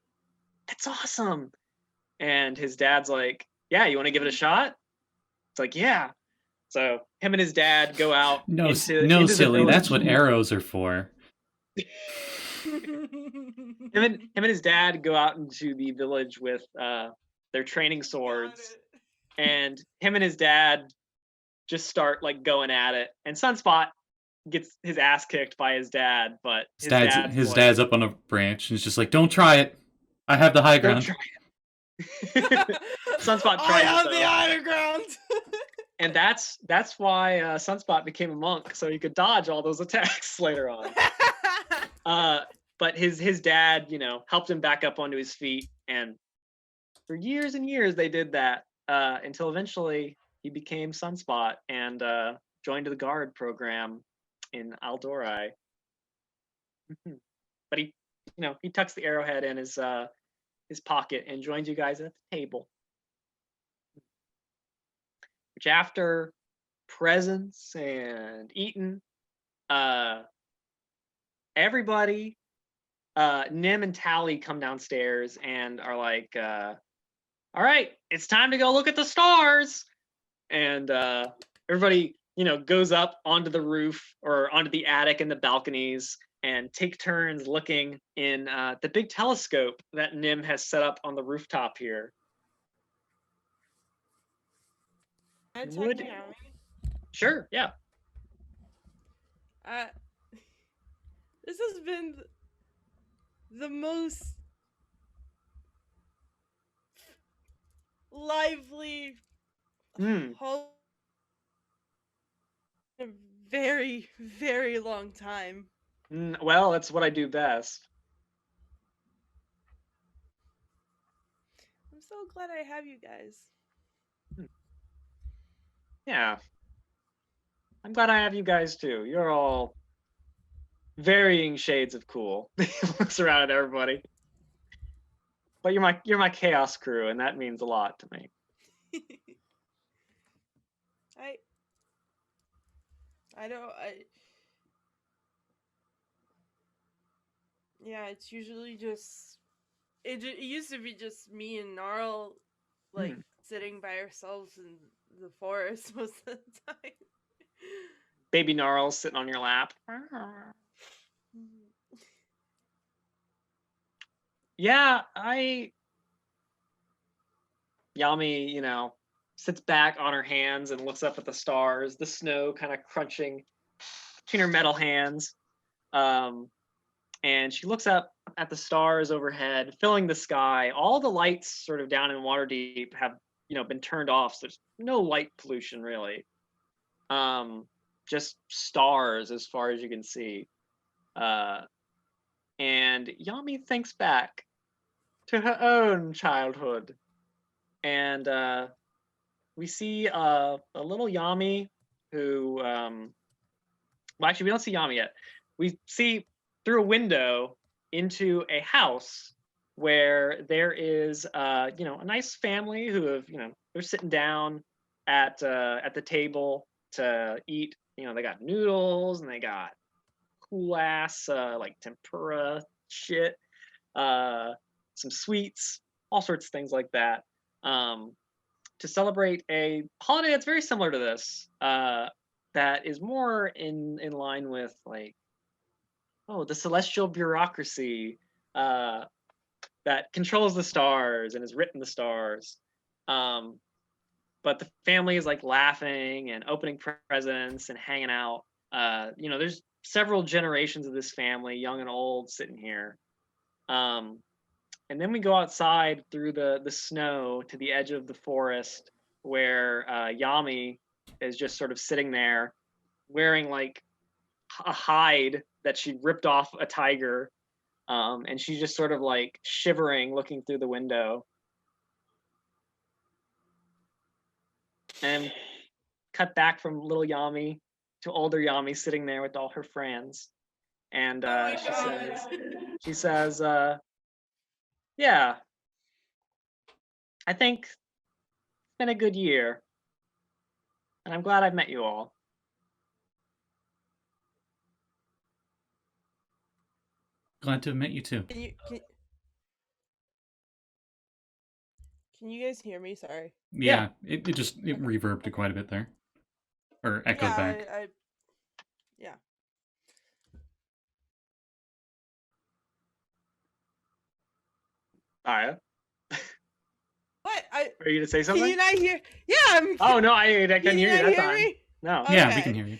That's awesome. And his dad's like, yeah, you want to give it a shot? It's like, yeah. So him and his dad go out. No, into silly. That's what arrows are for. him and his dad go out into the village with their training swords. And him and his dad just start like going at it. And Sunspot gets his ass kicked by his dad, but his dad's up on a branch and it's just like, don't try it. I have the high ground. Sunspot I tried have it, the higher ground. And that's why Sunspot became a monk, so he could dodge all those attacks later on. But his dad, helped him back up onto his feet, and for years and years they did that until eventually he became Sunspot and joined the guard program in Aldorai. But he tucks the arrowhead in his pocket and joins you guys at the table. Which after presents and eaten, everybody, Nim and Tally come downstairs and are like, all right, it's time to go look at the stars. And everybody, goes up onto the roof or onto the attic and the balconies and take turns looking in the big telescope that Nim has set up on the rooftop here. Sure, yeah. This has been the most lively Hold a very, very long time. Well, that's what I do best. I'm so glad I have you guys. Yeah. I'm glad I have you guys too. You're all varying shades of cool. He looks around at everybody. But you're my chaos crew, and that means a lot to me. I don't yeah, it's usually just it used to be just me and Gnarl like sitting by ourselves in the forest most of the time. Baby Gnarl sitting on your lap. Yeah, Yami, sits back on her hands and looks up at the stars, the snow kind of crunching between her metal hands. And she looks up at the stars overhead, filling the sky. All the lights sort of down in Waterdeep have, been turned off, so there's no light pollution really. Just stars as far as you can see. And Yami thinks back to her own childhood. And we see a little Yami who, well, actually, we don't see Yami yet. We see through a window into a house where there is, a nice family who have, they're sitting down at the table to eat. They got noodles and they got cool ass like tempura shit, some sweets, all sorts of things like that. To celebrate a holiday that's very similar to this, that is more in line with like, the celestial bureaucracy that controls the stars and has written the stars. But the family is like laughing and opening presents and hanging out. There's several generations of this family, young and old, sitting here. And then we go outside through the snow to the edge of the forest where Yami is just sort of sitting there wearing like a hide that she ripped off a tiger. And she's just sort of like shivering, looking through the window. And cut back from little Yami to older Yami sitting there with all her friends. And she says, yeah, I think it's been a good year. And I'm glad I've met you all. Glad to have met you too. Can you guys hear me? Sorry. Yeah. It reverbed quite a bit there. Or echoed back. Yeah. Aya? What? Are you to say something? Can you not hear? Yeah. Oh no, I couldn't hear you that time. Me? No. Okay. Yeah, we can hear you.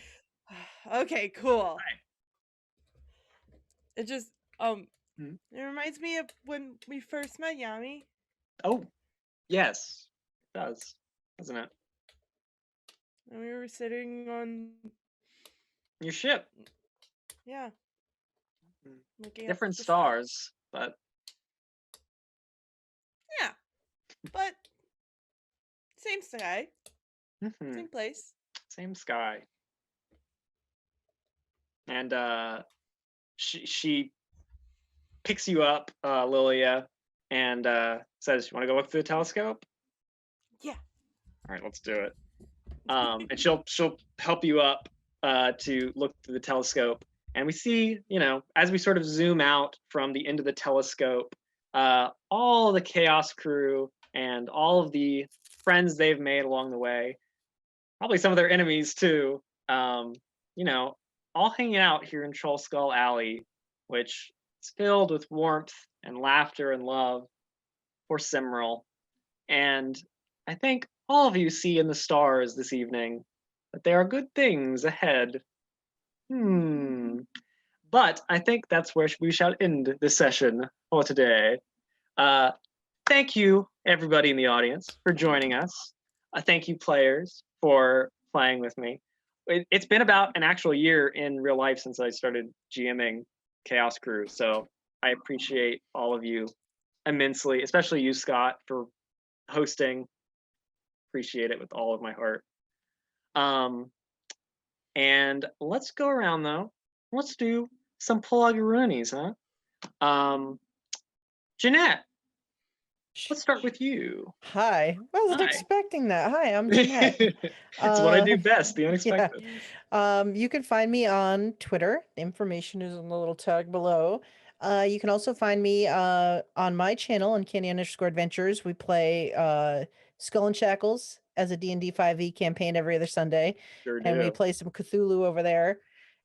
Okay, cool. Right. It just it reminds me of when we first met Yami. Oh, yes, it does, doesn't it? And we were sitting on your ship. Yeah. Different stars, but yeah, but same sky, same place, same sky. And she picks you up, Lilia, and says, "You want to go look through the telescope?" Yeah. All right, let's do it. And she'll help you up to look through the telescope. And we see, as we sort of zoom out from the end of the telescope, all the Chaos crew and all of the friends they've made along the way, probably some of their enemies too, all hanging out here in Troll Skull Alley, which is filled with warmth and laughter and love for Simril. And I think all of you see in the stars this evening that there are good things ahead. But I think that's where we shall end this session for today. Thank you, everybody in the audience, for joining us. thank you, players, for playing with me. It's been about an actual year in real life since I started GMing Chaos Crew, so I appreciate all of you immensely, especially you, Scott, for hosting. Appreciate it with all of my heart. And let's go around though. Let's do some plug-a-roonies, huh? Jeanette, let's start with you. Hi. I wasn't Hi. expecting that. Hi, I'm Jeanette. It's what I do best, the unexpected. You can find me on Twitter. The information is in the little tag below. You can also find me on my channel, Uncanny_Adventures. We play Skull and Shackles as a D&D 5e campaign every other Sunday. Sure And we do. play some Cthulhu over there.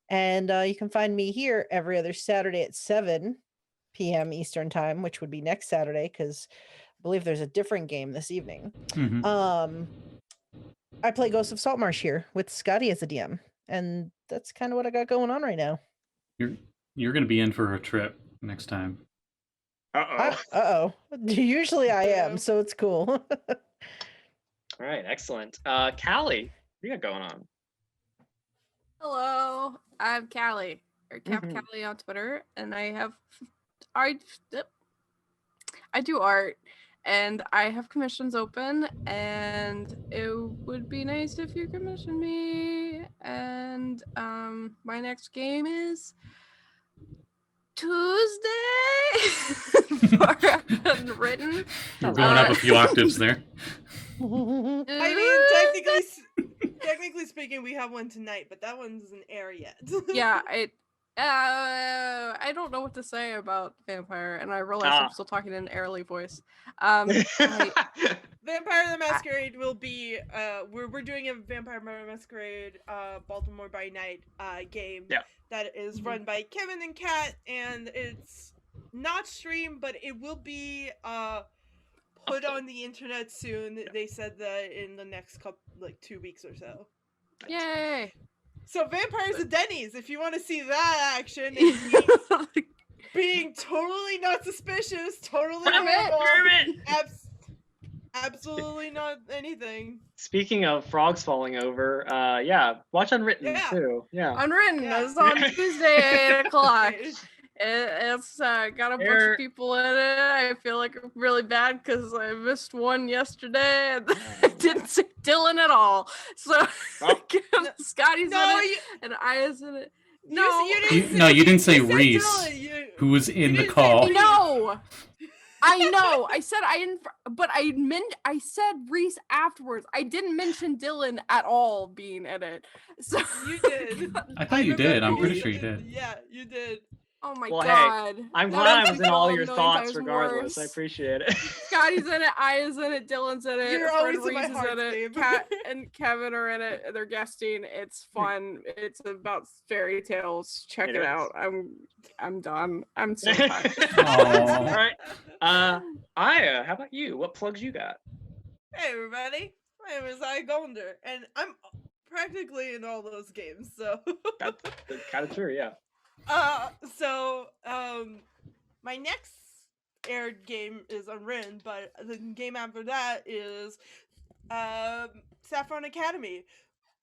And you can find me here every other Saturday at 7 p.m. Eastern time, which would be next Saturday, because I believe there's a different game this evening. Mhm. I play Ghost of Saltmarsh here with Scotty as a DM, and that's kind of what I got going on right now. You're going to be in for a trip next time. Uh-oh. Usually I am, so it's cool. All right, excellent. Callie, what do you got going on? Hello, I'm Callie, or Cap Mhm. Callie on Twitter, and I have art. I do art, and I have commissions open, and it would be nice if you commission me. And my next game is Tuesday for Unwritten. You're going up a few octaves there. I mean, technically speaking, we have one tonight, but that one doesn't air yet. Yeah, I don't know what to say about Vampire, and I realize I'm still talking in an airly voice. Vampire the Masquerade will be we're doing a Vampire the Masquerade Baltimore by Night game that is run by Kevin and Kat, and it's not streamed, but it will be put on the internet soon. They said that in the next 2 weeks or so. Yay! So Vampires at Denny's, if you want to see that action, being totally not suspicious, totally normal, absolutely not anything. Speaking of frogs falling over, watch Unwritten too. Yeah, Unwritten is on Tuesday at 8 o'clock. It's got a bunch of people in it. I feel like really bad because I missed one yesterday and I didn't see Dylan at all. So Scotty's in it and Aya's in it. No, you didn't say Reese, who was in the call. No, I know. I said I didn't, but I said Reese afterwards. I didn't mention Dylan at all being in it. So you did. I thought you did. I'm pretty sure you did. Yeah, you did. Oh my god. Hey, I'm glad I was in all your thoughts regardless. I appreciate it. Scotty's in it, Aya's in it, Dylan's in it, You're always in my heart, it, Kat and Kevin are in it, they're guesting. It's fun. It's about fairy tales. Check it out. I'm done. I'm so tired. All right. Aya, how about you? What plugs you got? Hey everybody. My name is Aya Golder, and I'm practically in all those games, so That's kind of true, yeah. My next aired game is Unwritten, but the game after that is Saffron Academy,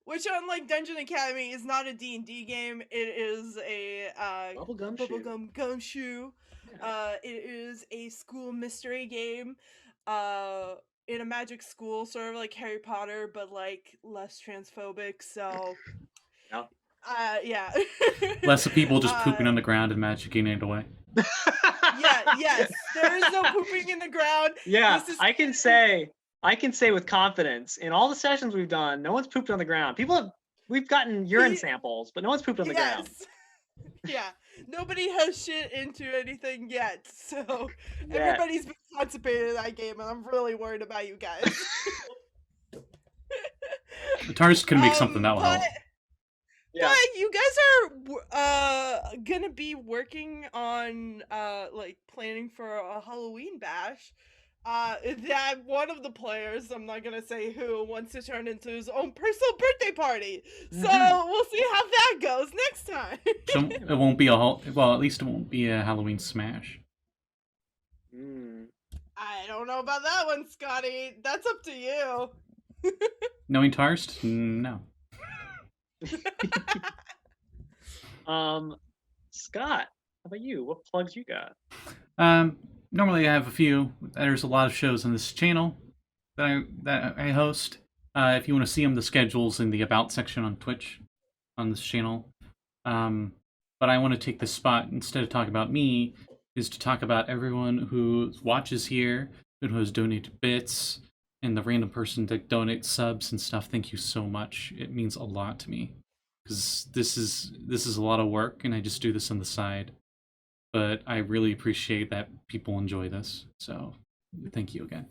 which, unlike Dungeon Academy, is not a D&D game. It is a bubblegum gumshoe. It is a school mystery game in a magic school, sort of like Harry Potter, but like less transphobic. So Less of people just pooping on the ground and magicking it away. Yes. There is no pooping in the ground. Yeah, I can say with confidence, in all the sessions we've done, no one's pooped on the ground. We've gotten urine samples, but no one's pooped on the ground. Yeah, nobody has shit into anything yet, so everybody's been constipated in that game, and I'm really worried about you guys. The TARS can make something that will help. Yeah. But you guys are gonna be working on planning for a Halloween bash. That one of the players, I'm not gonna say who, wants to turn into his own personal birthday party. So we'll see how that goes next time. So it won't be at least it won't be a Halloween smash. I don't know about that one, Scotty. That's up to you. Knowing Tarst? No. Scott, how about you? What plugs you got? Normally I have a few. There's a lot of shows on this channel that I host. If you want to see them, the schedule's in the About section on Twitch on this channel. But I want to take this spot, instead of talking about me, is to talk about everyone who watches here, and who has donated bits, and the random person that donates subs and stuff. Thank you so much. It means a lot to me, because this is a lot of work, and I just do this on the side. But I really appreciate that people enjoy this. So thank you again.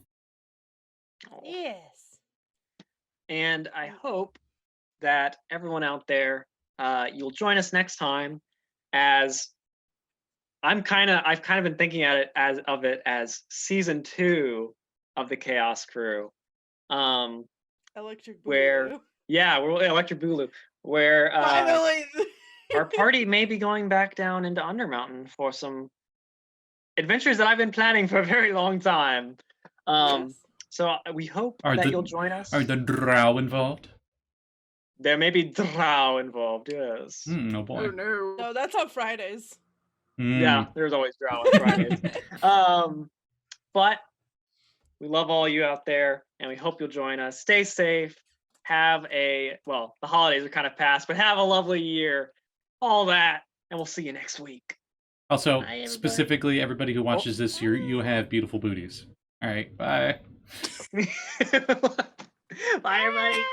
Yes. And I hope that everyone out there, you'll join us next time, as I've kind of been thinking at it as season 2 of the Chaos Crew. Electric Boogaloo. We're Electric Boogaloo, where Finally. our party may be going back down into Undermountain for some adventures that I've been planning for a very long time. Yes. So we hope that you'll join us. Are the drow involved? There may be drow involved, yes. Oh boy. Oh no. No, that's on Fridays. Yeah, there's always drow on Fridays. But we love all you out there, and we hope you'll join us. Stay safe. The holidays are kind of past, but have a lovely year. All that, and we'll see you next week. Also, Bye, everybody. specifically, everybody who watches this, you have beautiful booties. All right, bye. Bye, everybody.